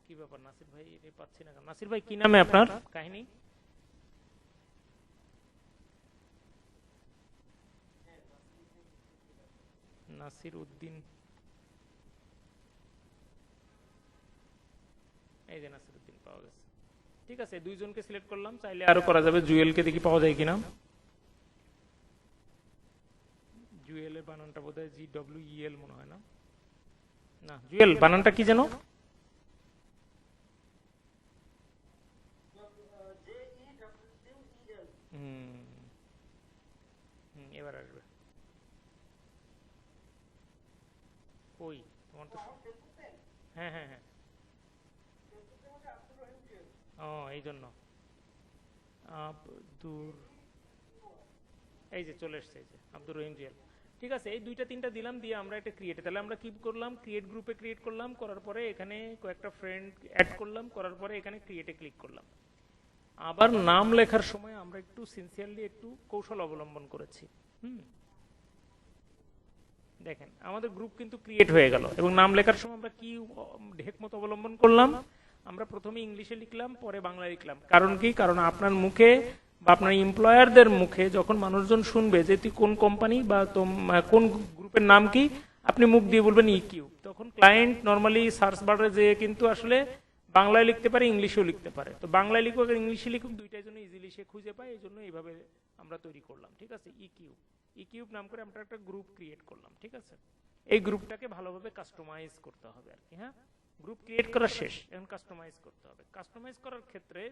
কি ব্যাপার নাসির ভাই পাচ্ছি না? নাসির ভাই কি নামে আপনার কাহিনী? নাসির উদ্দিন, এই যে নাসির উদ্দিন পাওয়া গেছে। ঠিক আছে, দুইজনকে সিলেক্ট করলাম, চাইলে আরো করা যাবে। জুয়েলকে দেখি পাওয়া যায় কিনা। জুয়েলের বানানটা বোধহয় GWEL মনে হয় না? না, জুয়েল বানানটা কি যেন? এবার আসবে। কই তোমার তো? হ্যাঁ হ্যাঁ হ্যাঁ, ও এই জন্য আব্দুর, এই যে চলে এসছে, এই যে আব্দুর রহিম জুয়েল। ঠিক আছে, এই দুইটা তিনটা দিলাম, দিয়ে আমরা একটা ক্রিয়েট, তাহলে আমরা কি করলাম, ক্রিয়েট গ্রুপে ক্রিয়েট করলাম, করার পরে এখানে কয়েকটা ফ্রেন্ড অ্যাড করলাম, করার পরে এখানে ক্রিয়েটে ক্লিক করলাম। আবার নাম লেখার সময় আমরা একটু সিনসিয়ারলি একটু কৌশল অবলম্বন করেছি। দেখেন আমাদের গ্রুপ কিন্তু ক্রিয়েট হয়ে গেল, এবং নাম লেখার সময় আমরা কি হেকমত অবলম্বন করলাম, আমরা প্রথমে ইংলিশে লিখলাম, পরে বাংলায় লিখলাম। কারণ কি? কারণ আপনার মুখে বা আপনার এমপ্লয়ারদের মুখে যখন মানুষজন শুনবে যে তুই কোন কোম্পানি বা কোন গ্রুপের নাম কি, আপনি মুখ দিয়ে বলবেন ইকিউ, তখন ক্লায়েন্ট নর্মালি সার্চ বারে যে কিন্তু আসলে বাংলায় লিখতে পারে, ইংলিশেও লিখতে পারে। তো বাংলায় লিখুক আর ইংলিশে লিখুক, দুইটাই জন্য ইজিলি সে খুঁজে পায়, এই জন্য এইভাবে আমরা তৈরি করলাম। ঠিক আছে, ইকিউ, ইকিউব নাম করে আমরা একটা গ্রুপ ক্রিয়েট করলাম। ঠিক আছে, এই গ্রুপটাকে ভালোভাবে কাস্টমাইজ করতে হবে আর কি। হ্যাঁ, গ্রুপ ক্রিয়েট করা শেষ, এখন কাস্টমাইজ করতে হবে। কাস্টমাইজ করার ক্ষেত্রে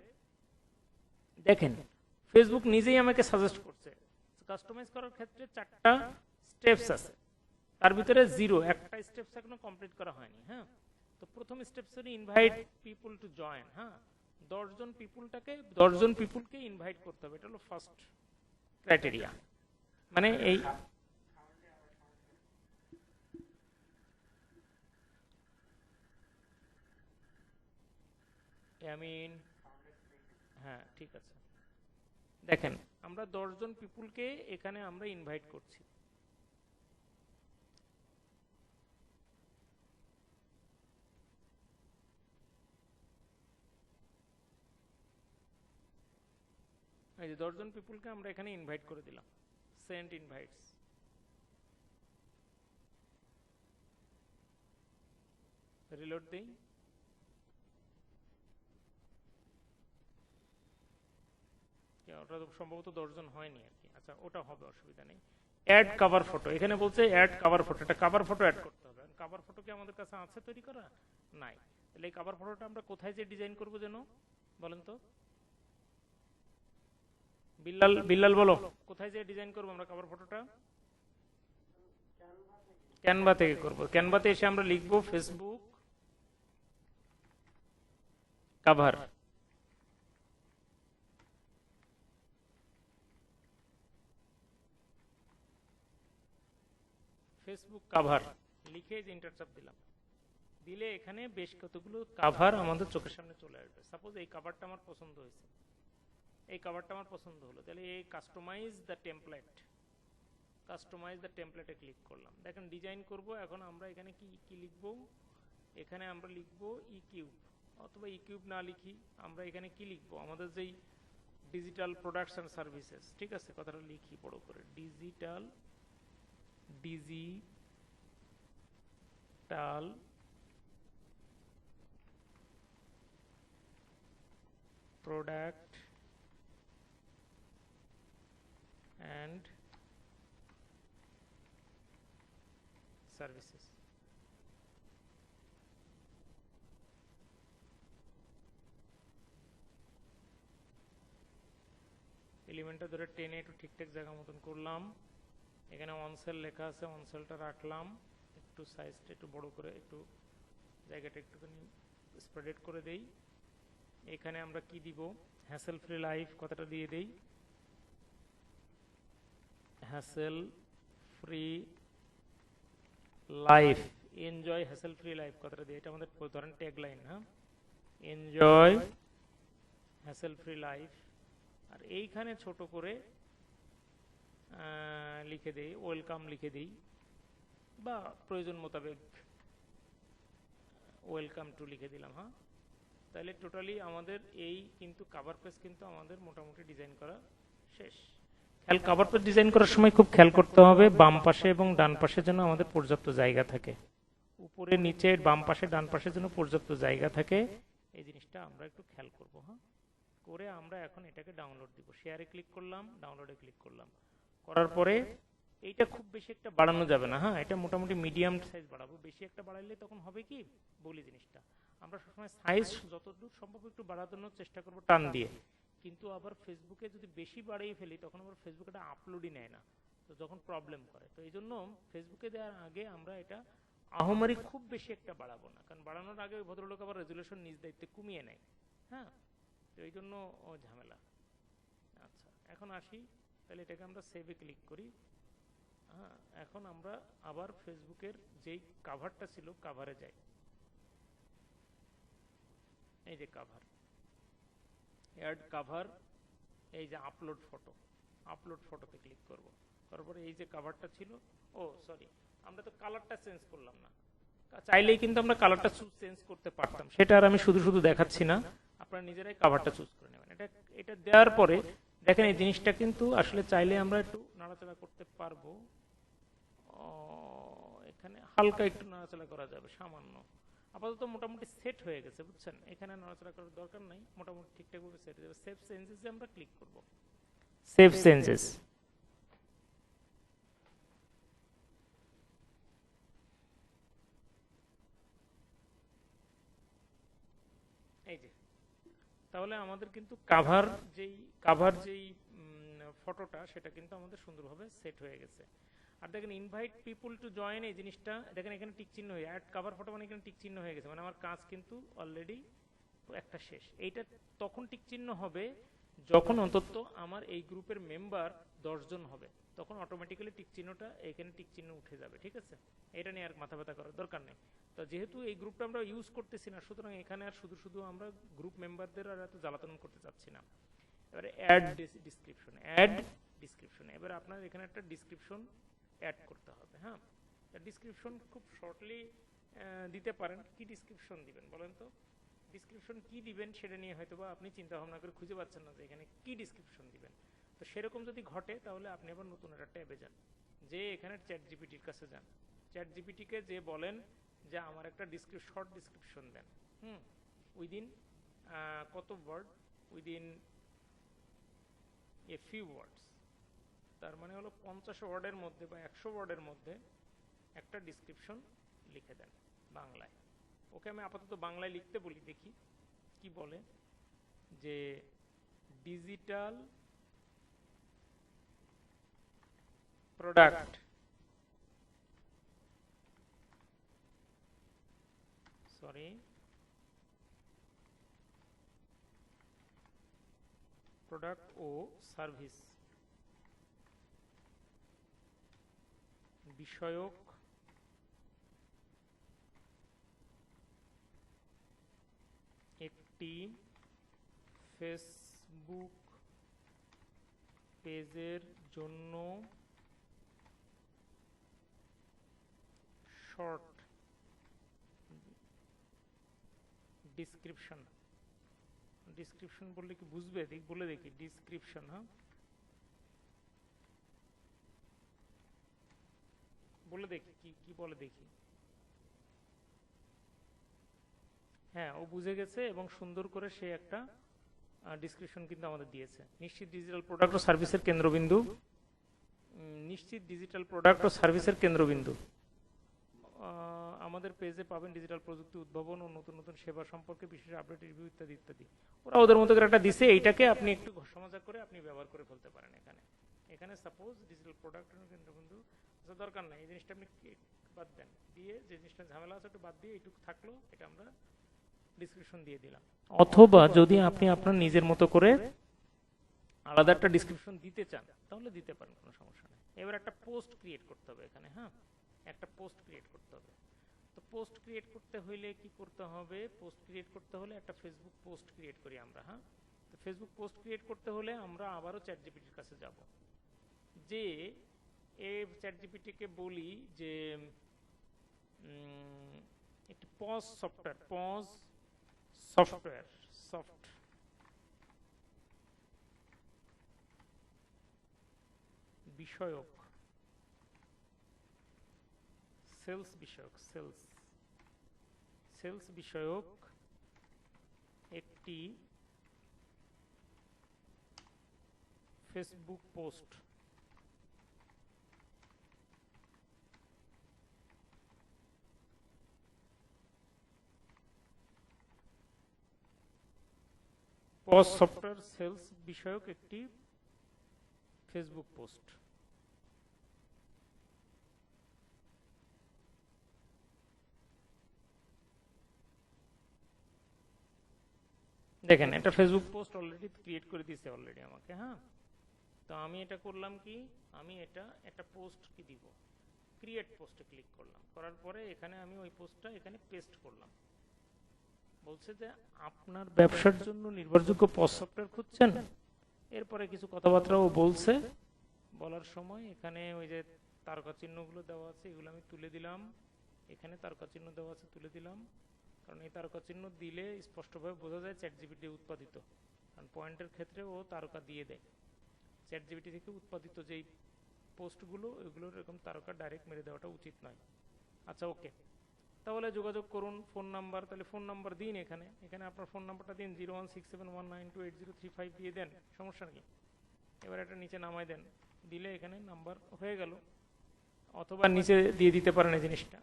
দেখেন ফেসবুক নিজেই আমাকে সাজেস্ট করছে কাস্টমাইজ করার ক্ষেত্রে 4টা স্টেপস আছে, তার ভিতরে একটা স্টেপস এখনো কমপ্লিট করা হয়নি। হ্যাঁ, তো প্রথম স্টেপস হলো ইনভাইট পিপল টু জয়েন। হ্যাঁ, 10 জন পিপুলকে ইনভাইট করতে হবে, এটা হলো ফার্স্ট ক্রাইটেরিয়া। মানে এই আমিন, হ্যাঁ ঠিক আছে। দেখেন আমরা 10 জন পিপুলকে এখানে আমরা ইনভাইট করছি। এই যে 10 জন পিপুলকে আমরা এখানে ইনভাইট করে দিলাম, সেন্ড ইনভাইটস। রিলোড দেই, ওটা তো সম্ভবত 10 জন হয়নি আর কি। আচ্ছা ওটা হবে, অসুবিধা নেই। অ্যাড কভার ফটো, এখানে বলছে অ্যাড কভার ফটো, এটা কভার ফটো অ্যাড করতে হবে। কভার ফটো কি আমাদের কাছে আছে তৈরি করা? নাই। তাহলে এই কভার ফটোটা আমরা কোথায় যে ডিজাইন করব যেন বলেন তো? বিল্লাল, বিল্লাল বলো কোথায় যে ডিজাইন করব আমরা কভার ফটোটা? ক্যানভা থেকে করব। ক্যানভাতে এসে আমরা লিখব ফেসবুক কভার। ফেসবুক কভার লিখে যে ইন্টারচাপ দিলাম, দিলে এখানে বেশ কতগুলো কভার আমাদের চোখের সামনে চলে আসবে। সাপোজ এই কভারটা আমার পছন্দ হয়েছে, এই কভারটা আমার পছন্দ হলো, তাহলে এই customize the template, customize the টেমপ্লেটে ক্লিক করলাম। দেখেন ডিজাইন করব, এখন আমরা এখানে কি কি লিখব, এখানে আমরা লিখব ইকিউব, অথবা ইকিউব না লিখি আমরা এখানে কি লিখব, আমাদের যেই ডিজিটাল প্রোডাক্টস অ্যান্ড সার্ভিসেস। ঠিক আছে, কথাটা লিখি বড় করে, ডিজিটাল প্রোডাক্ট অ্যান্ড সার্ভিসেস। এলিমেন্টটা ধরে টেনে একটু ঠিকঠাক জায়গা মতন করলাম। এখানে অনসেল লেখা আছে, অনসেলটা রাখলাম, একটু সাইজটা একটু বড় করে, একটু জায়গাটা একটুখানি স্প্রেড করে দেই। এখানে আমরা কি দিব, হ্যাসেল ফ্রি লাইফ কথাটা দিয়ে দেই, hassle free life, enjoy hassle free life কথাটা দিয়ে, এটা আমাদের ধরেন ট্যাগ লাইন। হ্যাঁ, এনজয় হ্যাসেল ফ্রি লাইফ, আর এইখানে ছোট করে লিখে দেই ওয়েলকাম লিখে দিই, বা প্রয়োজন মোতাবেক ওয়েলকাম টু লিখে দিলাম। হ্যাঁ, তাহলে টোটালি আমাদের এই কিন্তু কাভার পেজ কিন্তু আমাদের মোটামুটি ডিজাইন করা শেষ। খেয়াল, কাভার পেজ ডিজাইন করার সময় খুব খেয়াল করতে হবে বাম পাশে এবং ডান পাশে যেন আমাদের পর্যাপ্ত জায়গা থাকে, উপরে নিচে বাম পাশে ডান পাশে যেন পর্যাপ্ত জায়গা থাকে, এই জিনিসটা আমরা একটু খেয়াল করব। হ্যাঁ, করে আমরা এখন এটাকে ডাউনলোড দিব। শেয়ারে ক্লিক করলাম, ডাউনলোডে ক্লিক করলাম, করার পরে এইটা খুব বেশি একটা বাড়ানো যাবে না। হ্যাঁ, এটা মোটামুটি মিডিয়াম সাইজ বাড়াবো, বেশি একটা বাড়াইলে তখন হবে কি বলি জিনিসটা, আমরা সবসময় সাইজ যতদূর সম্ভব একটু বাড়ানোর চেষ্টা করবো টান দিয়ে, কিন্তু আবার ফেসবুকে যদি বেশি বাড়িয়ে ফেলি তখন আবার ফেসবুক এটা আপলোডই নেয় না, তো যখন প্রবলেম করে, তো এই জন্য ফেসবুকে দেওয়ার আগে আমরা এটা আহমারি খুব বেশি একটা বাড়াবো না, কারণ বাড়ানোর আগে ওই ভদ্রলোক আবার রেজুলেশন নিজ দায়িত্বে কমিয়ে নেয়। হ্যাঁ, তো এই জন্য ঝামেলা। আচ্ছা, এখন আসি, তাহলে এটাকে আমরা সেভে ক্লিক করি। হ্যাঁ, এখন আমরা আবার ফেসবুকের যেই কাভারটা ছিল কাভারে যাই, এই যে কাভার, অ্যাড কাভার, এই যে আপলোড ফটো, আপলোড ফটোতে ক্লিক করব, তারপরে এই যে কাভারটা ছিল, ও সরি, আমরা তো কালারটা চেঞ্জ করলাম না, চাইলেই কিন্তু আমরা কালারটা চেঞ্জ করতে পারতাম, সেটা আর আমি শুধু শুধু দেখাচ্ছি না, আপনারা নিজেরাই কাভারটা চুজ করে নেবেন। এটা দেওয়ার পরে দেখেন এই জিনিসটা কিন্তু আসলে চাইলে আমরা একটু নাড়াচাড়া করতে পারবো, এখানে হালকা একটু নাড়াচাড়া করা যাবে সামান্য, আপাতত মোটামুটি সেট হয়ে গেছে, বুঝছেন, এখানে নাড়াচাড়া করার দরকার নাই, মোটামুটি ঠিকঠাক ভাবে সেট হয়ে যাবে। সেভ চেঞ্জেস আমরা ক্লিক করব, সেভ চেঞ্জেস, এই যে, তাহলে আমাদের কিন্তু কাভার যেই ফটোটা সেটা কিন্তু আমাদের সুন্দরভাবে সেট হয়ে গেছে। আর দেখেন ইনভাইট পিপুল টু জয়েন, এই জিনিসটা দেখেন এখানে টিক চিহ্ন হয়ে, অ্যাড কাভার ফটো মানে এখানে টিক চিহ্ন হয়ে গেছে, মানে আমার কাজ কিন্তু অলরেডি একটা শেষ। এইটা তখন টিক চিহ্ন হবে যখন অন্তত আমার এই গ্রুপের মেম্বার 10 জন হবে, তখন অটোমেটিক্যালি টিক চিহ্নটা এখানে টিক চিহ্ন উঠে যাবে। ঠিক আছে, এটা নিয়ে আর মাথা ব্যথা করার দরকার নেই। তো যেহেতু এই গ্রুপটা আমরা ইউজ করতেছি না, সুতরাং এখানে আর শুধু শুধু আমরা গ্রুপ মেম্বারদের আর এত জ্বালাতন করতে চাচ্ছি না। এবারে অ্যাড ডিসক্রিপশন, এবার আপনার এখানে একটা ডিসক্রিপশন অ্যাড করতে হবে। হ্যাঁ, ডিসক্রিপশন খুব শর্টলি দিতে পারেন। কি ডিসক্রিপশন দিবেন বলেন তো? ডিসক্রিপশন কি দিবেন সেটা নিয়ে হয়তো বা আপনি চিন্তা ভাবনা করে খুঁজে পাচ্ছেন না যে এখানে কি ডিসক্রিপশন দিবেন। তো সেরকম যদি ঘটে তাহলে আপনি আবার নতুন একটা ট্যাবে যান, যে এখানে চ্যাট জিপিটির কাছে যান, চ্যাট জিপিটিকে যে বলেন যে আমার একটা শর্ট ডিসক্রিপশন দেন, উইদিন কত word, within a few words, তার মানে হলো 50 ওয়ার্ডের মধ্যে বা 100 ওয়ার্ডের মধ্যে একটা ডিসক্রিপশন লিখে দেন বাংলায়। ওকে আমি আপাতত বাংলায় লিখতে বলি, দেখি কি বলে। যে ডিজিটাল প্রোডাক্ট ও সার্ভিস বিষয়ক একটি ফেসবুক পেজের জন্য শর্ট ডিসক্রিপশন বললে কি বুঝবে? বলে দেখি ডিসক্রিপশন। হ্যাঁ, বলে দেখি কি বলে দেখি। হ্যাঁ, ও বুঝে গেছে এবং সুন্দর করে সে একটা ডিসক্রিপশন কিন্তু আমাদের দিয়েছে। নিশ্চিত ডিজিটাল প্রোডাক্ট ও সার্ভিসের কেন্দ্রবিন্দু, আমাদের পেজে পাবেন ডিজিটাল প্রযুক্তি উদ্ভাবন ও নতুন নতুন সেবা সম্পর্কে বিশেষ আপডেট, রিভিউ ইত্যাদি ইত্যাদি। ওরা ওদের মতো করে একটা দিছে, এইটাকে আপনি একটু সমাজা করে আপনি ব্যবহার করে ফেলতে পারেন। এখানে সাপোজ ডিজিটাল প্রোডাক্ট কেন্দ্রবিন্দু দরকার নাই, এই জিনিসটা আপনি বাদ দেন, দিয়ে যে জিনিসটা ঝামেলা আছে একটু বাদ দিয়ে এইটুকু থাকলো, এটা আমরা ডিসক্রিপশন দিয়ে দিলাম। অথবা যদি আপনি আপনার নিজের মতো করে আলাদা একটা ডিসক্রিপশন দিতে চান তাহলে দিতে পারেন, কোনো সমস্যা নেই। এবার একটা পোস্ট ক্রিয়েট করতে হবে এখানে। হ্যাঁ, একটা পোস্ট ক্রিয়েট করতে হবে। তো পোস্ট ক্রিয়েট করতে হইলে কি করতে হবে? পোস্ট ক্রিয়েট করতে হলে একটা ফেসবুক পোস্ট ক্রিয়েট করি আমরা। হ্যাঁ, তো ফেসবুক পোস্ট ক্রিয়েট করতে হলে আমরা আবারও চ্যাটজিপিটির কাছে যাব, যে এই চ্যাটজিপিটিকে বলি যে একটি পজ সফটওয়্যার বিষয়ক, সেলস বিষয়ক একটি ফেসবুক পোস্ট সফটওয়্যার সেলস বিষয়ক একটি ফেসবুক পোস্ট। দেখেন এটা ফেসবুক পোস্ট অলরেডি ক্রিয়েট করে দিয়েছে অলরেডি আমাকে। হ্যাঁ, তো আমি এটা করলাম কি, আমি এটা একটা পোস্ট কি দিব, ক্রিয়েট পোস্টে ক্লিক করলাম, করার পরে এখানে আমি ওই পোস্টটা এখানে পেস্ট করলাম। বলছে যে আপনার ব্যবসার জন্য নির্ভরযোগ্য পোস্ট সফটওয়্যার খুঁজছেন। এরপরে কিছু কথাবার্তাও বলছে, বলার সময় এখানে ওই যে তারকা চিহ্নগুলো দেওয়া আছে এগুলো আমি তুলে দিলাম, এখানে তারকা চিহ্ন দেওয়া আছে তুলে দিলাম, কারণ এই তারকা চিহ্ন দিলে স্পষ্টভাবে বোঝা যায় চ্যাটজিপিটি উৎপাদিত, কারণ পয়েন্টের ক্ষেত্রে ও তারকা দিয়ে দেয়। চ্যাটজিপিটি থেকে উৎপাদিত যেই পোস্টগুলো ওইগুলোর এরকম তারকা ডাইরেক্ট মেরে দেওয়াটা উচিত নয়। আচ্ছা, ওকে, তাহলে যোগাযোগ করুন, ফোন নাম্বার, তাহলে ফোন নাম্বার দিন, এখানে আপনার ফোন নাম্বারটা দিন, 01671928035 দিয়ে দেন, সমস্যা নেই। এবার এটা নিচে নামাই দেন, দিলে এখানে নাম্বার হয়ে গেল। অথবা নিচে দিয়ে দিতে পারেন এই জিনিসটা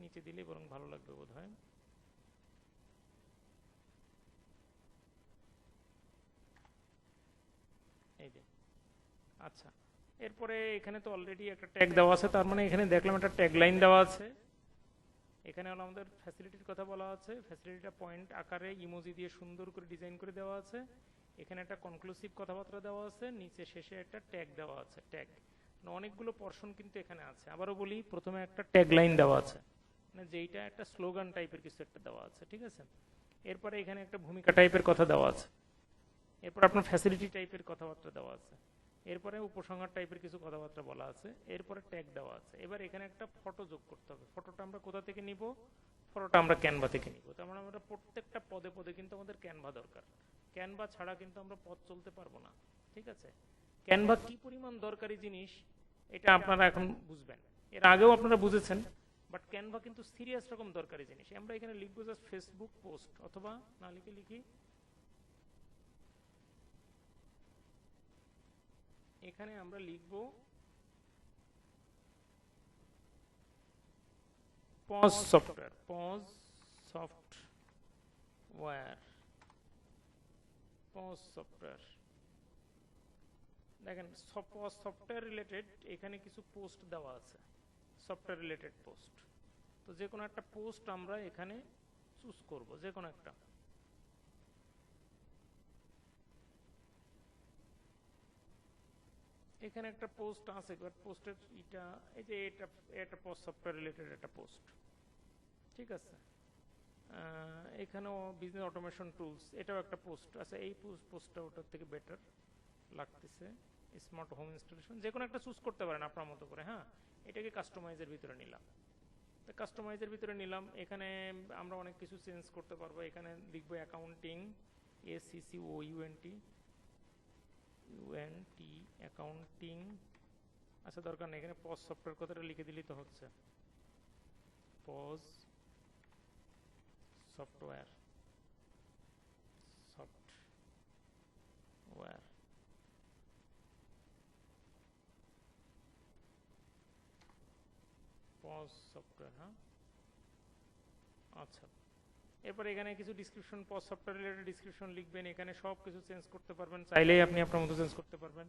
নিচে দিলে বরং ভালো লাগবে বোধ হয়। এই যে, আচ্ছা, এরপরে এখানে তো অলরেডি একটা ট্যাগ দেওয়া আছে, তার মানে এখানে দেখলাম একটা ট্যাগ লাইন দেওয়া আছে। এখানে হলো আমাদের ফ্যাসিলিটির কথা বলা আছে, ফ্যাসিলিটিটা পয়েন্ট আকারে ইমোজি দিয়ে সুন্দর করে ডিজাইন করে দেওয়া আছে। এখানে একটা কনক্লুসিভ কথাবার্তা দেওয়া আছে, নিচে শেষে একটা ট্যাগ দেওয়া আছে। ট্যাগ অনেকগুলো পোরশন কিন্তু এখানে আছে। আবারও বলি, প্রথমে একটা ট্যাগ লাইন দেওয়া আছে, মানে যেইটা একটা স্লোগান টাইপের কিছু একটা দেওয়া আছে, ঠিক আছে। এরপরে এখানে একটা ভূমিকা টাইপের কথা দেওয়া আছে, এরপর আপনার ফ্যাসিলিটি টাইপের কথাবার্তা দেওয়া আছে, এরপরে উপসংহার টাইপের কিছু কথাবার্তা বলা আছে, এরপরে ট্যাগ দেওয়া আছে। এবার এখানে একটা ফটো যোগ করতে হবে। ফটোটা আমরা কোথা থেকে নিব? ফটোটা আমরা ক্যানভা থেকে নিব। তার মানে আমরা প্রত্যেকটা পদে পদে কিন্তু আমাদের ক্যানভা দরকার। ক্যানভা ছাড়া কিন্তু আমরা পথ চলতে পারবো না, ঠিক আছে। ক্যানভা কি পরিমাণ দরকারি জিনিস এটা আপনারা এখন বুঝবেন, এর আগেও আপনারা বুঝেছেন, বাট ক্যানভা কিন্তু সিরিয়াস রকম দরকারি জিনিস। আমরা এখানে লিখবো জাস্ট ফেসবুক পোস্ট, অথবা না লিখে লিখি এখানে আমরা লিখব পজ সফটওয়্যার। দেখেন পজ সফটওয়্যার রিলেটেড এখানে কিছু পোস্ট দেওয়া আছে, সফটওয়্যার রিলেটেড পোস্ট। তো যে কোনো একটা পোস্ট আমরা এখানে চুজ করব, যে কোনো একটা। এখানে একটা পোস্ট আছে, বাট পোস্টের এটা এই যে এটা পোস্ট সফটওয়্যার রিলেটেড একটা পোস্ট, ঠিক আছে। এখানেও বিজনেস অটোমেশন টুলস, এটাও একটা পোস্ট আছে। এই পোস্টটা ওটার থেকে বেটার লাগতেছে। স্মার্ট হোম ইনস্টলেশন, যে কোনো একটা চুজ করতে পারেন আপনার মতো করে। হ্যাঁ, এটাকে কাস্টমাইজের ভিতরে নিলাম। তো কাস্টমাইজের ভিতরে নিলাম, এখানে আমরা অনেক কিছু চেঞ্জ করতে পারবো। এখানে লিখবো অ্যাকাউন্টিং, ACCOUNT অ্যাকাউন্টিং। আচ্ছা, দরকার নেই, এখানে পজ সফটওয়্যার কথাটা লিখে দিলেই তো হচ্ছে। POS software POS software. হ্যাঁ, আচ্ছা, এরপর এখানে কিছু description, POS software related description লিখবেন। এখানে সব কিছু চেঞ্জ করতে পারবেন, চাইলেই আপনি আপনার মতো চেঞ্জ করতে পারবেন।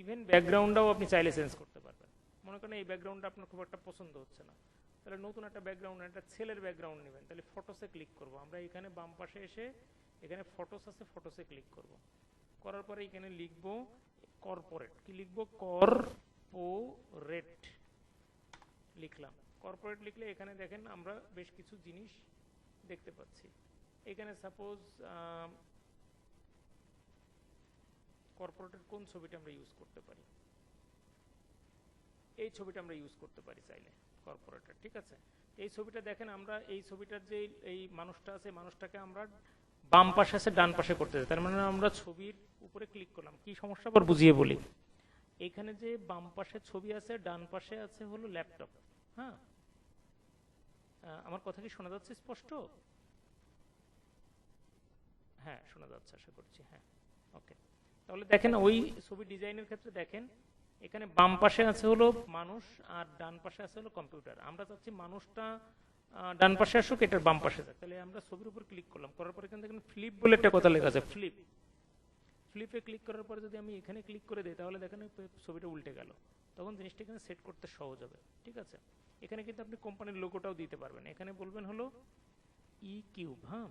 ইভেন ব্যাকগ্রাউন্ডটাও আপনি চাইলে চেঞ্জ করতে পারবেন। মনে করেন এই ব্যাকগ্রাউন্ডটা আপনার খুব একটা পছন্দ হচ্ছে না, তাহলে নতুন একটা ব্যাকগ্রাউন্ড, একটা ছেলের ব্যাকগ্রাউন্ড নেবেন, তাহলে ফটোসে ক্লিক করব আমরা। এখানে বাম পাশে এসে এখানে ফটোস আছে, ফটোসে ক্লিক করব। করার পরে এখানে লিখবো কর্পোরেট। কি লিখবো? কর্পোরেট লিখলাম। কর্পোরেট লিখলে এখানে দেখেন আমরা বেশ কিছু জিনিস দেখতে পাচ্ছি। এখানে সাপোজ কর্পোরেটের কোন ছবিটা আমরা ইউজ করতে পারি, এই ছবিটা আমরা ইউজ করতে পারি চাইলে কর্পোরেটের, ঠিক আছে। এই ছবিটা দেখেন, আমরা এই ছবিটার যে এই মানুষটা আছে, মানুষটাকে আমরা বাম পাশে আছে ডান পাশে করতে চাই, তার মানে আমরা ছবির উপরে ক্লিক করলাম। কি সমস্যা আবার বুঝিয়ে বলি। এখানে যে বাম পাশে ছবি আছে, ডান পাশে আছে হলো ল্যাপটপ। হ্যাঁ, আমার কথা কি শোনা যাচ্ছে স্পষ্ট? হ্যাঁ শোনা যাচ্ছে আশা করছি। হ্যাঁ ওকে, তাহলে দেখেন ওই ছবি ডিজাইনের ক্ষেত্রে দেখেন এখানে বাম পাশে আছে হলো মানুষ আর ডান পাশে আছে হলো কম্পিউটার। আমরা চাচ্ছি মানুষটা ডান পাশে আসুক, এটার বাম পাশে যাক। তাহলে আমরা ছবির উপর ক্লিক করলাম, করার পরে এখানে দেখেন ফ্লিপ বলে একটা কথা লেখা আছে, ফ্লিপ। ফ্লিপে ক্লিক করার পরে যদি আমি এখানে ক্লিক করে দিই তাহলে দেখেন ছবিটা উল্টে গেল। তখন জিনিসটা এখানে সেট করতে সহজ হবে, ঠিক আছে। এখানে কিন্তু আপনি কোম্পানির লোগোটাও দিতে পারবেন। এখানে বলবেন হলো ই কিউব। হ্যাঁ,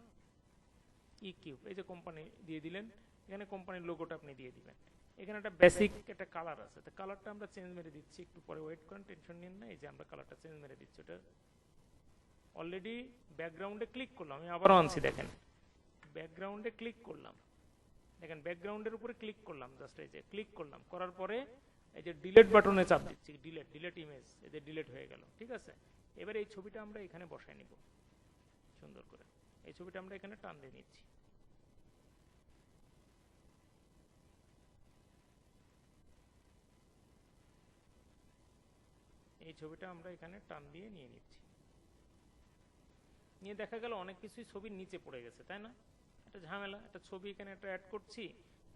ই কিউব, এই যে কোম্পানি দিয়ে দিলেন, এখানে কোম্পানির লোগোটা আপনি দিয়ে দিবেন। এখানে একটা বেসিক একটা কালার আছে, তো কালারটা আমরা চেঞ্জ মেরে দিচ্ছি, একটু পরে ওয়েট করেন, টেনশন নিন না। এই যে আমরা কালারটা চেঞ্জ মেরে দিচ্ছি, ওটা অলরেডি ব্যাকগ্রাউন্ডে ক্লিক করলাম। আমি আবারও আনছি, দেখেন ব্যাকগ্রাউন্ডে ক্লিক করলাম, দেখেন ব্যাকগ্রাউন্ডের উপরে ক্লিক করলাম, জাস্ট এই যে ক্লিক করলাম, করার পরে এই যে ডিলিট বাটনে চাপ দিচ্ছি, ডিলিট ইমেজ, এই যে ডিলিট হয়ে গেল, ঠিক আছে। এবার এই ছবিটা আমরা এখানে বসায় নিব সুন্দর করে। এই ছবিটা আমরা এখানে টান দিয়ে নিচ্ছি। এই ছবিটা আমরা এখানে টান দিয়ে নিয়ে নিচ্ছি। নিয়ে দেখা গেল অনেক কিছুই ছবির নিচে পড়ে গেছে, তাই না? একটা ঝামেলা, একটা ছবি এখানে একটা অ্যাড করছি,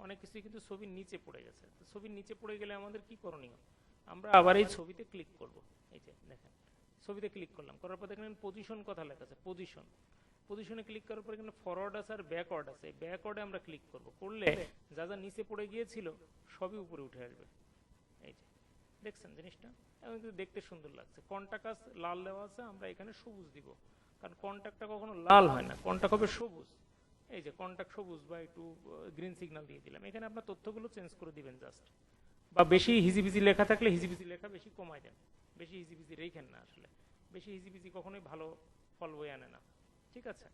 অনেক কিছুই কিন্তু ছবির নিচে পড়ে গেছে। ছবির নিচে পড়ে গেলে আমাদের কি করণীয়? আমরা আবার এই ছবিতে ক্লিক করব। এই যে দেখেন ছবিতে ক্লিক করলাম, করার পর দেখেন পজিশন কথা লেখা আছে, পজিশন। পজিশনে ক্লিক করার পর এখানে ফরওয়ার্ড আছে আর ব্যাকওয়ার্ড আছে। ব্যাকওয়ার্ডে আমরা ক্লিক করব, করলে যা যা নিচে পড়ে গিয়েছিল সবই উপরে উঠে আসবে। এই যে দেখছেন জিনিসটা, এবং কিন্তু দেখতে সুন্দর লাগছে। কন্টাক্ট লাল দেওয়া আছে, আমরা এখানে সবুজ দিব, কারণ কন্টাক্টটা কখনো লাল হয় না, কন্টাক্ট হবে সবুজ। এই যে কন্টাক্ট সবুজ বা একটু গ্রিন সিগন্যাল দিয়ে দিলাম। এখানে আপনার তথ্যগুলো চেঞ্জ করে দিবেন জাস্ট, বা বেশি হিজিবিজি লেখা থাকলে হিজিবিজি লেখা বেশি কমাই দেন, বেশি হিজিবিজি রেখেন না। আসলে বেশি হিজিবিজি কখনোই ভালো ফল বয়ে আনে না, ঠিক আছে।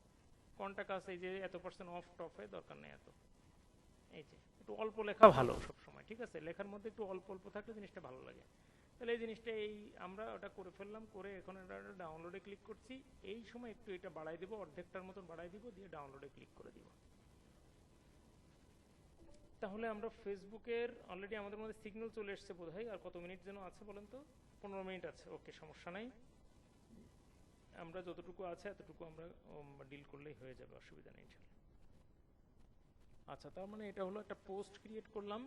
কন্টাক্ট আছে এই যে এত % অফ টপে দরকার নেই এত। এই যে একটু অল্প লেখা ভালো সবসময়, ঠিক আছে। লেখার মধ্যে একটু অল্প অল্প থাকলে জিনিসটা ভালো লাগে। তাহলে এই জিনিসটা এই আমরা ওটা করে ফেললাম, করে এখন এটা ডাউনলোডে ক্লিক করছি। এই সময় একটু এটা বাড়াই দিব, অর্ধেকটার মতন বাড়াই দিব, দিয়ে ডাউনলোডে ক্লিক করে দিব। তাহলে আমরা ফেসবুকের অলরেডি আমাদের মধ্যে সিগন্যাল চলে এসছে বোধহয়। আর কত মিনিট যেন আছে বলেন তো? 15 মিনিট আছে, ওকে সমস্যা নাই। আমরা যতটুকু আছে এতটুকু আমরা ডিল করলেই হয়ে যাবে, অসুবিধা নেই ইনশাআল্লাহ। আচ্ছা, তার মানে এটা হলো একটা পোস্ট ক্রিয়েট করলাম,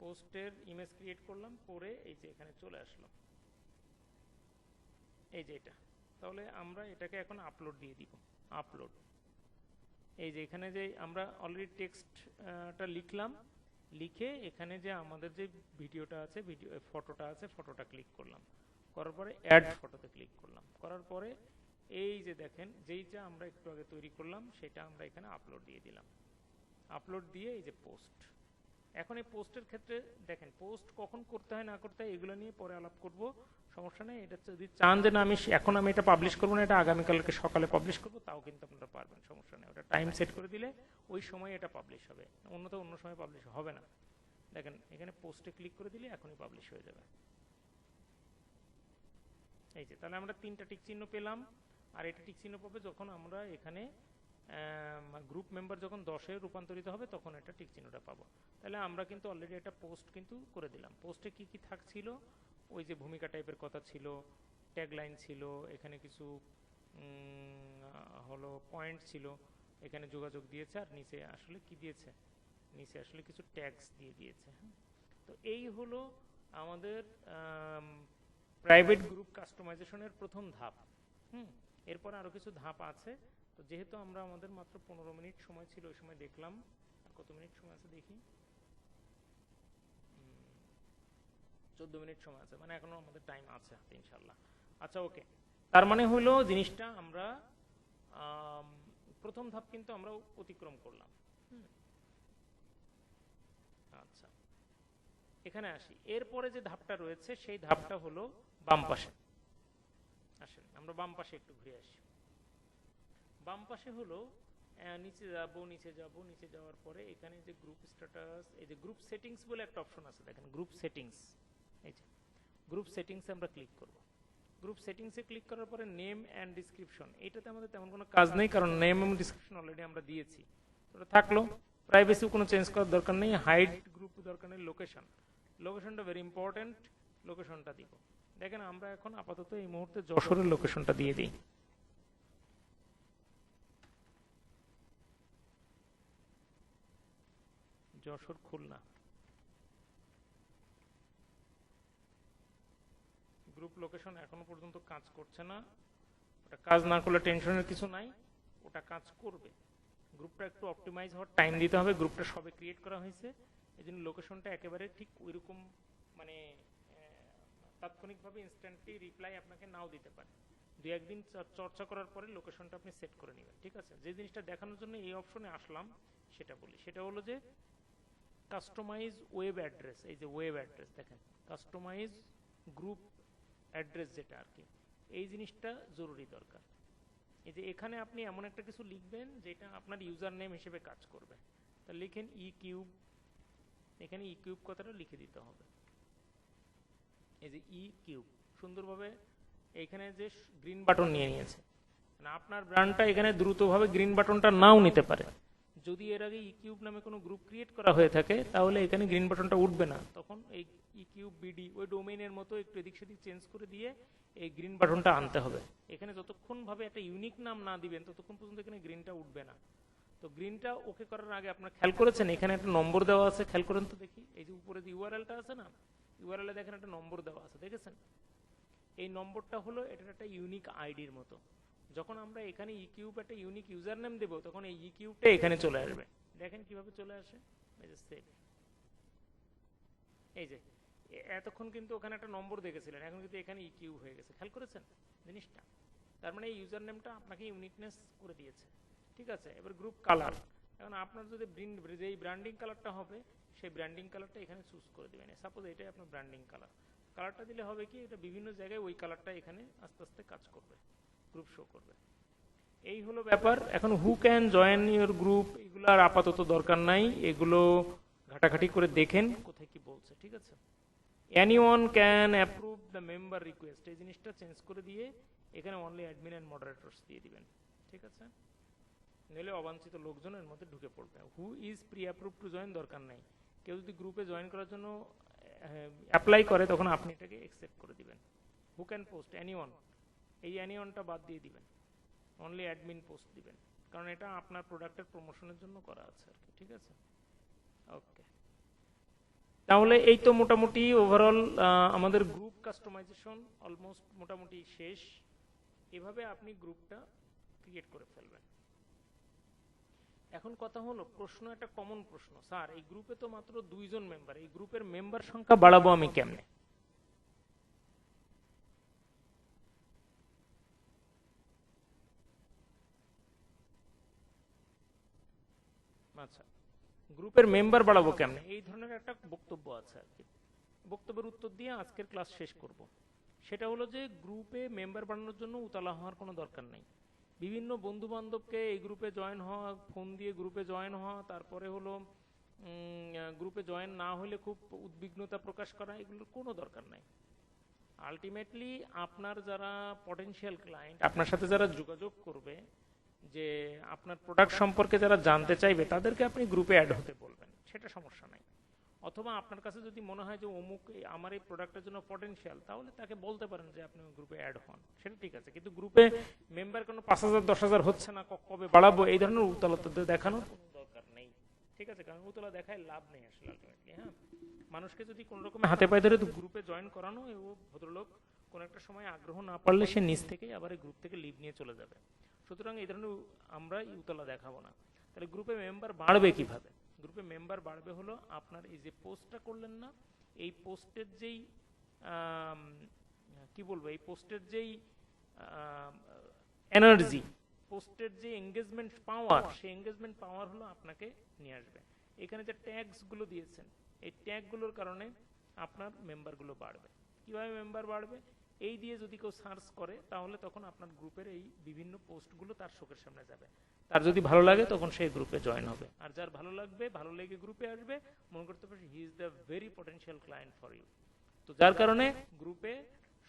পোস্টের ইমেজ ক্রিয়েট করলাম, করে এই যে এখানে চলে আসলাম, এই যে এটা। তাহলে আমরা এটাকে এখন আপলোড দিয়ে দিব, আপলোড। এই যে এখানে যে আমরা অলরেডি টেক্সটটা লিখলাম, লিখে এখানে যে আমাদের যে ভিডিওটা আছে, ভিডিও ফটোটা আছে, ফটোটা ক্লিক করলাম, করার পরে অ্যাড ফটোতে ক্লিক করলাম, করার পরে এই যে দেখেন যেইটা আমরা একটু আগে তৈরি করলাম সেটা আমরা এখানে আপলোড দিয়ে দিলাম। আপলোড দিয়ে এই যে পোস্ট। এখন এই পোস্টের ক্ষেত্রে দেখেন পোস্ট কখন করতে হয় না করতে হয় এগুলো নিয়ে পরে আলাপ করব, সমস্যা নেই। এটা যদি চান যে না এখন আমি এটা পাবলিশ করবো না, এটা আগামীকালকে সকালে পাবলিশ করবো, তাও কিন্তু আপনারা পারবেন, সমস্যা নেই। ওটা টাইম সেট করে দিলে ওই সময় এটা পাবলিশ হবে, অন্য সময় পাবলিশ হবে না। দেখেন এখানে পোস্টে ক্লিক করে দিলে এখনই পাবলিশ হয়ে যাবে। এই যে তাহলে আমরা 3টা টিক চিহ্ন পেলাম। আর এটা টিক চিহ্ন পাবে যখন আমরা এখানে গ্রুপ মেম্বার যখন 10-এ রূপান্তরিত হবে তখন এটা টিক চিহ্নটা পাবো। তাহলে আমরা কিন্তু অলরেডি একটা পোস্ট কিন্তু করে দিলাম। পোস্টে কি কি থাকছিল? ওই যে ভূমিকা টাইপের কথা ছিল, ট্যাগলাইন ছিল, এখানে কিছু হলো পয়েন্ট ছিল, এখানে যোগাযোগ দিয়েছে, আর নিচে আসলে কি দিয়েছে, নিচে আসলে কিছু ট্যাগস দিয়ে দিয়েছে। তো এই হলো আমাদের প্রাইভেট গ্রুপ কাস্টমাইজেশনের প্রথম ধাপ। এরপর আরো কিছু ধাপ আছে। তো যেহেতু আমরা আমাদের মাত্র 15 মিনিট সময় ছিল, ওই সময় দেখলাম, আর কত মিনিট সময় আছে দেখি, 14 মিনিট সময় আছে, মানে এখনো আমাদের টাইম আছে ইনশাল্লাহ। আচ্ছা ওকে, তার মানে হলো জিনিসটা আমরা প্রথম ধাপ কিন্তু আমরা অতিক্রম করলাম। আচ্ছা এখানে আসি, এরপরে যে ধাপটা রয়েছে সেই ধাপটা হলো বাম পাশে। আসেন আমরা বাম পাশে একটু ঘুরে আসি। বাম পাশে হলো নিচে যাব, নিচে যাব, নিচে যাওয়ার পরে এখানে যে গ্রুপ স্ট্যাটাস, এই যে গ্রুপ সেটিংস বলে একটা অপশন আছে, দেখেন গ্রুপ সেটিংস। এই যে গ্রুপ সেটিংসে আমরা ক্লিক করব। গ্রুপ সেটিংসে ক্লিক করার পরে নেম অ্যান্ড ডিসক্রিপশন, এইটাতে আমাদের তেমন কোনো কাজ নেই, কারণ নেম এবং ডিসক্রিপশন অলরেডি আমরা দিয়েছি, ওটা থাকলো। প্রাইভেসিও কোনো চেঞ্জ করার দরকার নেই, হাইড গ্রুপ দরকার নেই। লোকেশন, লোকেশনটা ভেরি ইম্পর্টেন্ট, লোকেশনটা দিব। দেখেন আমরা এখন আপাতত এই মুহূর্তে যশোরের লোকেশনটা দিয়ে দিই। যশোর খুলনা। গ্রুপ লোকেশন এখনো পর্যন্ত কাজ করছে না, ওটা কাজ না করলে টেনশনের কিছু নাই, ওটা কাজ করবে। গ্রুপটা একটু অপটিমাইজ হওয়ার টাইম দিতে হবে, গ্রুপটা সবে ক্রিয়েট করা হয়েছে, এই জন্য লোকেশনটা একেবারে ঠিক ওইরকম মানে তাৎক্ষণিকভাবে ইনস্ট্যান্টলি রিপ্লাই আপনাকে নাও দিতে পারে। দু একদিন চর্চা করার পরে লোকেশনটা আপনি সেট করে নেবেন, ঠিক আছে? যে জিনিসটা দেখানোর জন্য এই অপশনে আসলাম সেটা বলি, সেটা হলো যে কাস্টমাইজ ওয়েব অ্যাড্রেস। এই যে ওয়েব অ্যাড্রেস দেখেন, কাস্টমাইজ গ্রুপ অ্যাড্রেস যেটা আর কি, এই জিনিসটা জরুরি দরকার। এই যে এখানে আপনি এমন একটা কিছু লিখবেন যেটা আপনার ইউজার নেম হিসেবে কাজ করবে। তা লিখেন ই কিউব, এখানে ই কিউব কথাটা লিখে দিতে হবে। এই যে ই কিউব সুন্দরভাবে এইখানে যে গ্রিন বাটন নিয়ে নিয়েছে, মানে আপনার ব্র্যান্ডটা এখানে দ্রুতভাবে গ্রিন বাটনটা নাও নিতে পারে। যদি এর আগে ই কিউব নামে কোনো গ্রুপ ক্রিয়েট করা হয়ে থাকে তাহলে এখানে গ্রিন বাটনটা উঠবে না, তখন এই ই কিউব বিডি ওই ডোমেইনের মতো একটু এদিক সেদিক চেঞ্জ করে দিয়ে এই গ্রিন বাটনটা আনতে হবে। এখানে যতক্ষণ ভাবে একটা ইউনিক নাম না দিবেন ততক্ষণ পর্যন্ত এখানে গ্রিনটা উঠবে না। তো গ্রিনটা ওকে করার আগে আপনার খেয়াল করেছেন এখানে একটা নম্বর দেওয়া আছে, খেয়াল করেন তো দেখি, এই যে উপরে যে ইউআরএলটা আছে না, ইউআরএল এ দেখেন একটা নম্বর দেওয়া আছে, দেখেছেন? এই নম্বরটা হলো এটার একটা ইউনিক আইডির মতো। যখন আমরা এখানে ইকিউব একটা ইউনিক ইউজার নেম দেবো তখন এই ইকিউবটা এখানে চলে আসবে। দেখেন কিভাবে চলে আসে, এই যে সেভ। এই যে এতক্ষণ কিন্তু ওখানে একটা নম্বর দেখেছিলেন, এখন কিন্তু এখানে ইকিউব হয়ে গেছে, খেয়াল করেছেন জিনিসটা? তার মানে এই ইউজার নেমটা আপনাকে ইউনিকনেস করে দিয়েছে, ঠিক আছে? এবার গ্রুপ কালার, এখন আপনার যদি যেই ব্র্যান্ডিং কালারটা হবে সেই ব্র্যান্ডিং কালারটা এখানে চুজ করে দেবেন। সাপোজ এটাই আপনার ব্র্যান্ডিং কালার, কালারটা দিলে হবে কি এটা বিভিন্ন জায়গায় ওই কালারটা এখানে আস্তে আস্তে কাজ করবে, গ্রুপ শো করবে। এই হলো ব্যাপার। এখন who can join your group, এগুলো আর আপাতত দরকার নাই, এগুলো ঘাটাঘাটি করে দেখেন কোথায় কি বলছে, ঠিক আছে? Anyone can approve the member request, এই জিনিসটা চেঞ্জ করে দিয়ে এখানে অনলি অ্যাডমিন অ্যান্ড মডারেটরস দিয়ে দিবেন, ঠিক আছে? নইলে অবাঞ্ছিত লোকজনের মধ্যে ঢুকে পড়বে। Who is pre approve to join দরকার নাই, কেউ যদি গ্রুপে জয়েন করার জন্য অ্যাপ্লাই করে তখন আপনি এটাকে অ্যাকসেপ্ট করে দিবেন। হু ক্যান পোস্ট, এনিওয়ান, এই এনিওয়ানটা বাদ দিয়ে দিবেন, অনলি অ্যাডমিন পোস্ট দিবেন, কারণ এটা আপনার প্রোডাক্টের প্রমোশনের জন্য করা আছে আর কি, ঠিক আছে? ওকে, তাহলে এই তো মোটামুটি ওভারঅল আমাদের গ্রুপ কাস্টমাইজেশন অলমোস্ট মোটামুটি শেষ। এভাবে আপনি গ্রুপটা ক্রিয়েট করে ফেলবেন। এখন কথা হলো, প্রশ্ন একটা কমন প্রশ্ন, স্যার এই গ্রুপে তো মাত্র 2 জন মেম্বার, এই গ্রুপের মেম্বার সংখ্যা বাড়াবো আমি কেমনে? আচ্ছা, গ্রুপের মেম্বার বাড়াবো কেমনে, এই ধরনের একটা বক্তব্য আছে আর কি। বক্তব্যের উত্তর দিয়ে আজকের ক্লাস শেষ করব। সেটা হলো যে গ্রুপে মেম্বার বাড়ানোর জন্য উতলা হওয়ার কোনো দরকার নেই। বিভিন্ন বন্ধু বান্ধবকে এই গ্রুপে জয়েন হওয়া, ফোন দিয়ে গ্রুপে জয়েন হওয়া, তারপরে হলো গ্রুপে জয়েন না হলে খুব উদ্বিগ্নতা প্রকাশ করা, এগুলোর কোনো দরকার নাই। আলটিমেটলি আপনার যারা পটেনশিয়াল ক্লায়েন্ট, আপনার সাথে যারা যোগাযোগ করবে, যে আপনার প্রোডাক্ট সম্পর্কে যারা জানতে চাইবে, তাদেরকে আপনি গ্রুপে অ্যাড হতে বলবেন, সেটা সমস্যা নাই। অথবা আপনার কাছে যদি মনে হয় যে অমুক আমার এই প্রোডাক্টের জন্য পটেনশিয়াল, তাহলে তাকে বলতে পারেন যে আপনি গ্রুপে অ্যাড হন, সেটা ঠিক আছে। কিন্তু গ্রুপে মেম্বার কোনো 5000 10,000 হচ্ছে না, কবে বাড়াবো, এই ধরনের উতলতা দেখানোর কোনো দরকার নেই, ঠিক আছে? কারণ উতলা দেখায় লাভ নেই আসলে আলটিমেটলি। হ্যাঁ, মানুষকে যদি কোনো রকম হাতে পায়ে ধরে গ্রুপে জয়েন করানো, ও ভদ্রলোক কোনো একটা সময় আগ্রহ না পারলে সে নিজ থেকেই আবার এই গ্রুপ থেকে লিভ নিয়ে চলে যাবে। সুতরাং এই ধরনের আমরা উতলা দেখাবো না। তাহলে গ্রুপে মেম্বার বাড়বে কিভাবে? গ্রুপে মেম্বার বাড়বে হলো আপনার এই যে পোস্টটা করলেন না, এই পোস্টের যেই কি বলবো, এই পোস্টের যেই এনার্জি, পোস্টের যে এঙ্গেজমেন্ট পাওয়ার, সেই এঙ্গেজমেন্ট পাওয়ার হলো আপনাকে নিয়ে আসবে। এখানে যে ট্যাগস গুলো দিয়েছেন, এই ট্যাগগুলোর কারণে আপনার মেম্বারগুলো বাড়বে। কিভাবে মেম্বার বাড়বে? এই দিয়ে যদি কেউ সার্চ করে তাহলে তখন আপনার গ্রুপের এই বিভিন্ন পোস্টগুলো তার চোখের সামনে যাবে। তার যদি ভালো লাগে তখন সেই গ্রুপে জয়েন হবে, আর যার ভালো লাগবে, ভালো লেগে গ্রুপে আসবে, মনে করতে পারছে he is the very potential client for you. তো যার কারণে গ্রুপে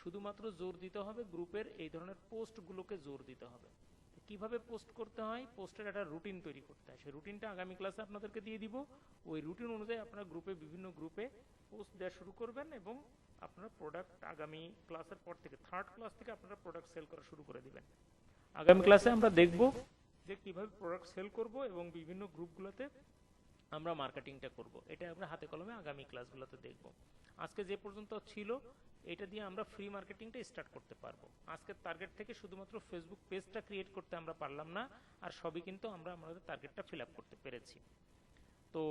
শুধুমাত্র জোর দিতে হবে, গ্রুপের এই ধরনের পোস্টগুলোকে জোর দিতে হবে। কিভাবে পোস্ট করতে হয়, পোস্টের একটা রুটিন তৈরি করতে হয়, সেই রুটিনটা আগামী ক্লাসে আপনাদেরকে দিয়ে দিব। ওই রুটিন অনুযায়ী আপনারা গ্রুপে বিভিন্ন গ্রুপে পোস্ট দেওয়া শুরু করবেন এবং আপনারা প্রোডাক্ট আগামী ক্লাসের পর থেকে, থার্ড ক্লাস থেকে আপনারা প্রোডাক্ট সেল করা শুরু করে দিবেন। আগামী ক্লাসে আমরা দেখব যে কিভাবে প্রোডাক্ট সেল করব এবং বিভিন্ন গ্রুপগুলোতে আমরা মার্কেটিংটা করব। এটা আমরা হাতে কলমে আগামী ক্লাসগুলোতে দেখব। আজকে যে পর্যন্ত ছিল এটা দিয়ে আমরা ফ্রি মার্কেটিংটা স্টার্ট করতে পারবো। আজকের টার্গেট থেকে শুধুমাত্র ফেসবুক পেজটা ক্রিয়েট করতে আমরা পারলাম না, আর সবই কিন্তু আমরা আমাদের টার্গেটটা ফিল আপ করতে পেরেছি। তো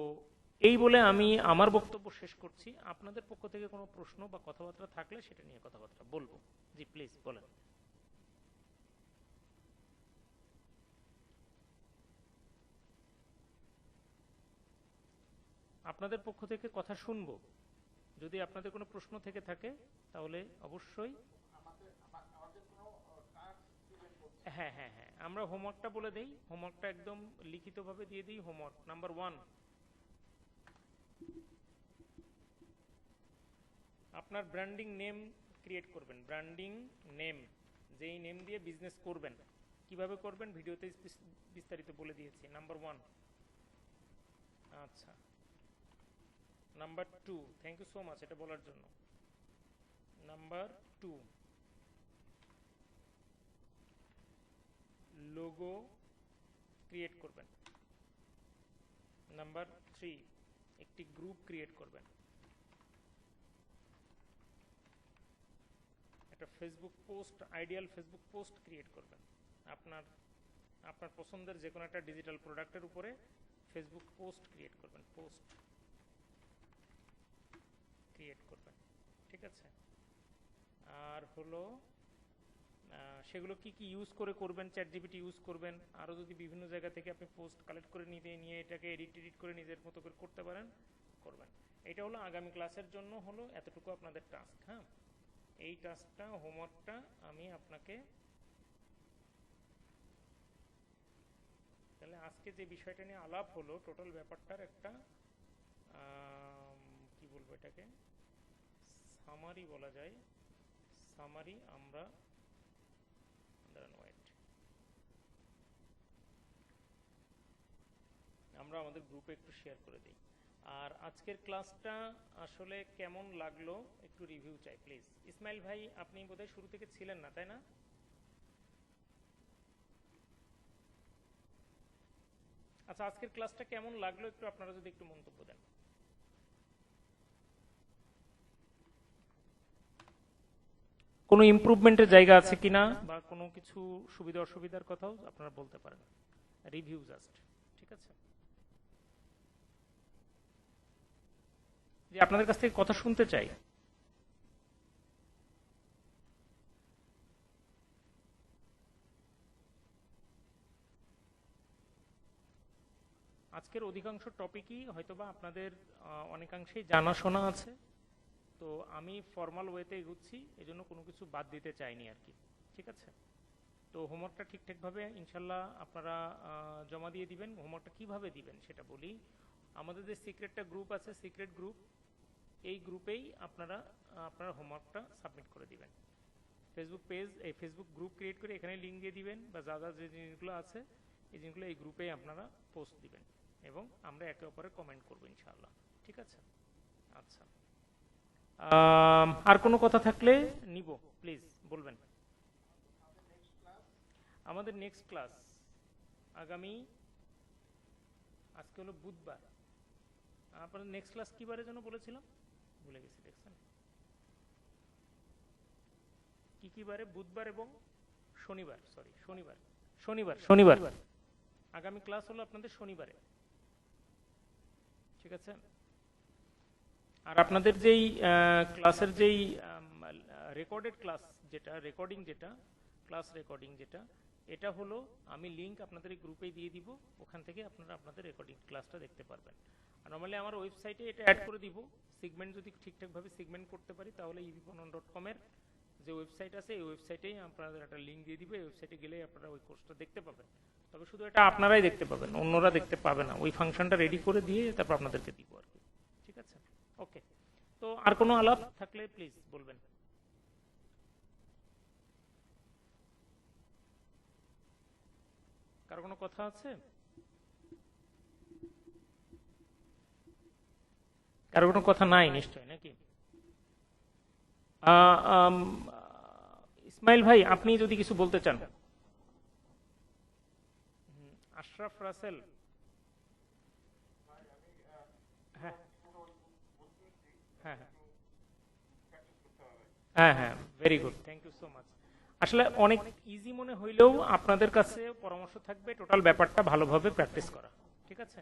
এই বলে আমি আমার বক্তব্য শেষ করছি। আপনাদের পক্ষ থেকে কোনো প্রশ্ন বা কথাবার্তা থাকলে সেটা নিয়ে কথাবার্তা বলবো। জি প্লিজ বলেন। আপনাদের পক্ষ থেকে কথা শুনবো। যদি আপনাদের কোনো প্রশ্ন থেকে থাকে তাহলে অবশ্যই। হ্যাঁ হ্যাঁ হ্যাঁ, আমরা হোমওয়ার্কটা বলে দেই। হোমওয়ার্কটা একদম লিখিতভাবে দিয়ে দিই। হোমওয়ার্ক নাম্বার 1, আপনার ব্র্যান্ডিং নেম ক্রিয়েট করবেন। ব্র্যান্ডিং নেম, যেই নেম দিয়ে বিজনেস করবেন, কিভাবে করবেন ভিডিওতে বিস্তারিত বলে দিয়েছি। নাম্বার 1। আচ্ছা, number 2, thank you so much এটা বলার জন্য। নাম্বার 2, লোগো ক্রিয়েট করবেন। নাম্বার 3, একটি গ্রুপ ক্রিয়েট করবেন। একটা Facebook post, ideal Facebook post create করবেন। আপনার আপনার পছন্দের যে কোনো একটা ডিজিটাল প্রোডাক্টের উপরে ফেসবুক পোস্ট ক্রিয়েট করবেন। পোস্ট ক্রিয়েট করবেন, ঠিক আছে। আর হলো সেগুলো কি কি ইউজ করে করবেন, চ্যাটজিপিটি ইউজ করবেন। আরও যদি বিভিন্ন জায়গা থেকে আপনি পোস্ট কালেক্ট করে নিয়ে এটাকে এডিট করে নিজের মতো করে করতে পারেন, করবেন। এটা হলো আগামী ক্লাসের জন্য হলো এতটুকু আপনাদের টাস্ক। হ্যাঁ, এই টাস্কটা, হোমওয়ার্কটা আমি আপনাকে, তাহলে আজকে যে বিষয়টা নিয়ে আলাপ হলো টোটাল ব্যাপারটার একটা কি বলবো এটাকে, সামারি বলা যায়। সামারি আমরা আমাদের গ্রুপে একটু শেয়ার করে দিই। আর আজকের ক্লাসটা আসলে কেমন লাগলো একটু রিভিউ চাই প্লিজ। ইসমাইল ভাই, আপনি বোধহয় শুরু থেকে ছিলেন না, তাই না? আচ্ছা, আজকের ক্লাসটা কেমন লাগলো একটু আপনারা যদি একটু মন্তব্য দেন। কোনো ইমপ্রুভমেন্টের জায়গা আছে কিনা বা কোনো কিছু সুবিধা অসুবিধার কথাও আপনারা বলতে পারেন। রিভিউ জাস্ট, ঠিক আছে। যে আপনাদের কাছ থেকে কথা শুনতে চাই। আজকের অধিকাংশ টপিকই হয়তোবা আপনাদের অনেকাংশেই জানাশোনা আছে। তো আমি ফর্মাল ওয়েতে এগুচ্ছি, এজন্য কোনো কিছু বাদ দিতে চাইনি আর কি, ঠিক আছে। তো হোমওয়ার্কটা ঠিকঠাকভাবে ইনশাল্লাহ আপনারা জমা দিয়ে দিবেন। হোমওয়ার্কটা কিভাবে দিবেন সেটা বলি। আমাদের যে সিক্রেটটা গ্রুপ আছে, সিক্রেট গ্রুপ, এই গ্রুপেই আপনারা আপনার হোমওয়ার্কটা সাবমিট করে দিবেন। ফেসবুক পেজ, এই ফেসবুক গ্রুপ ক্রিয়েট করে এখানে লিঙ্ক দিয়ে দিবেন, বা যা যা যে জিনিসগুলো আছে এই জিনিসগুলো এই গ্রুপেই আপনারা পোস্ট দিবেন এবং আমরা একে অপরে কমেন্ট করবো ইনশাআল্লাহ, ঠিক আছে। আচ্ছা, আর কোনো কথা থাকলে নিব, প্লিজ বলবেন। আমাদের নেক্সট ক্লাস আগামী, আজকে হলো বুধবার, আপনাদের নেক্সট ক্লাস কি বারে যেন বলেছিলাম, ভুলে গেছি, দেখছেন কি কি বারে? বুধবার এবং শনিবার, সরি শনিবার, শনিবার আগামী ক্লাস হলো আপনাদের শনিবারে, ঠিক আছে। আর আপনাদের যেই ক্লাসের যেই রেকর্ডেড ক্লাস, যেটা রেকর্ডিং, যেটা ক্লাস রেকর্ডিং, যেটা এটা হলো আমি লিঙ্ক আপনাদের এই গ্রুপে দিয়ে দিব, ওখান থেকে আপনারা আপনাদের রেকর্ডিং ক্লাসটা দেখতে পারবেন। আর নর্মালি আমার ওয়েবসাইটে এটা অ্যাড করে দিব। সিগমেন্ট যদি ঠিকঠাকভাবে সিগমেন্ট করতে পারি তাহলে evponon.com এর যে ওয়েবসাইট আছে এই ওয়েবসাইটেই আপনাদের একটা লিঙ্ক দিয়ে দিবে, এই ওয়েবসাইটে গেলেই আপনারা ওই কোর্সটা দেখতে পাবেন। তবে শুধু এটা আপনারাই দেখতে পাবেন, অন্যরা দেখতে পাবে না। ওই ফাংশনটা রেডি করে দিয়ে তারপর আপনাদেরকে দিব আর কি। ঠিক আছে, ওকে। তো আর কোনো আলাপ থাকলে প্লিজ বলবেন। কারো কোনো কথা আছে? কারো কোনো কথা নাই নিশ্চয়, নাকি? ইসমাইল ভাই, আপনি যদি কিছু বলতে চান। আশরাফ রাসেল, হ্যাঁ হ্যাঁ হ্যাঁ হ্যাঁ, very good, thank you so much. আসলে অনেক ইজি মনে হইলেও আপনাদের কাছে পরামর্শ থাকবে টোটাল ব্যাপারটা ভালোভাবে প্র্যাকটিস করা। ঠিক আছে,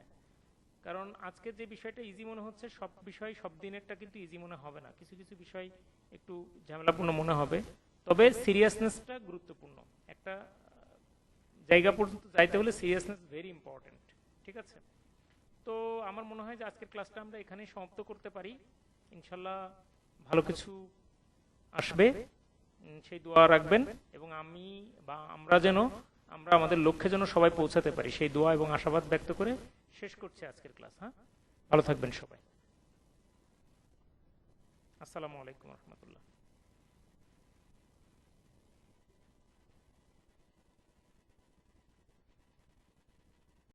কারণ আজকে যে বিষয়টা ইজি মনে হচ্ছে, সব বিষয় সব দিনেরটা কিন্তু ইজি মনে হবে না। কিছু কিছু বিষয় একটু ঝামেলাপূর্ণ মনে হবে। তবে সিরিয়াসনেসটা গুরুত্বপূর্ণ। একটা জায়গা পর্যন্ত যাইতে হলে সিরিয়াসনেস ভেরি ইম্পর্টেন্ট। ঠিক আছে, তো আমার মনে হয় যে আজকের ক্লাসটা আমরা এখানেই সমাপ্ত করতে পারি। ইনশাল্লাহ ভালো কিছু আসবে, সেই দোয়া রাখবেন। এবং আমি বা আমরা আমাদের লক্ষ্যে যেন সবাই পৌঁছাতে পারি, সেই দোয়া এবং আশাবাদ ব্যক্ত করে শেষ করছি আজকের ক্লাস। হ্যাঁ, ভালো থাকবেন সবাই। আসসালামু আলাইকুম রহমতুল্লাহ।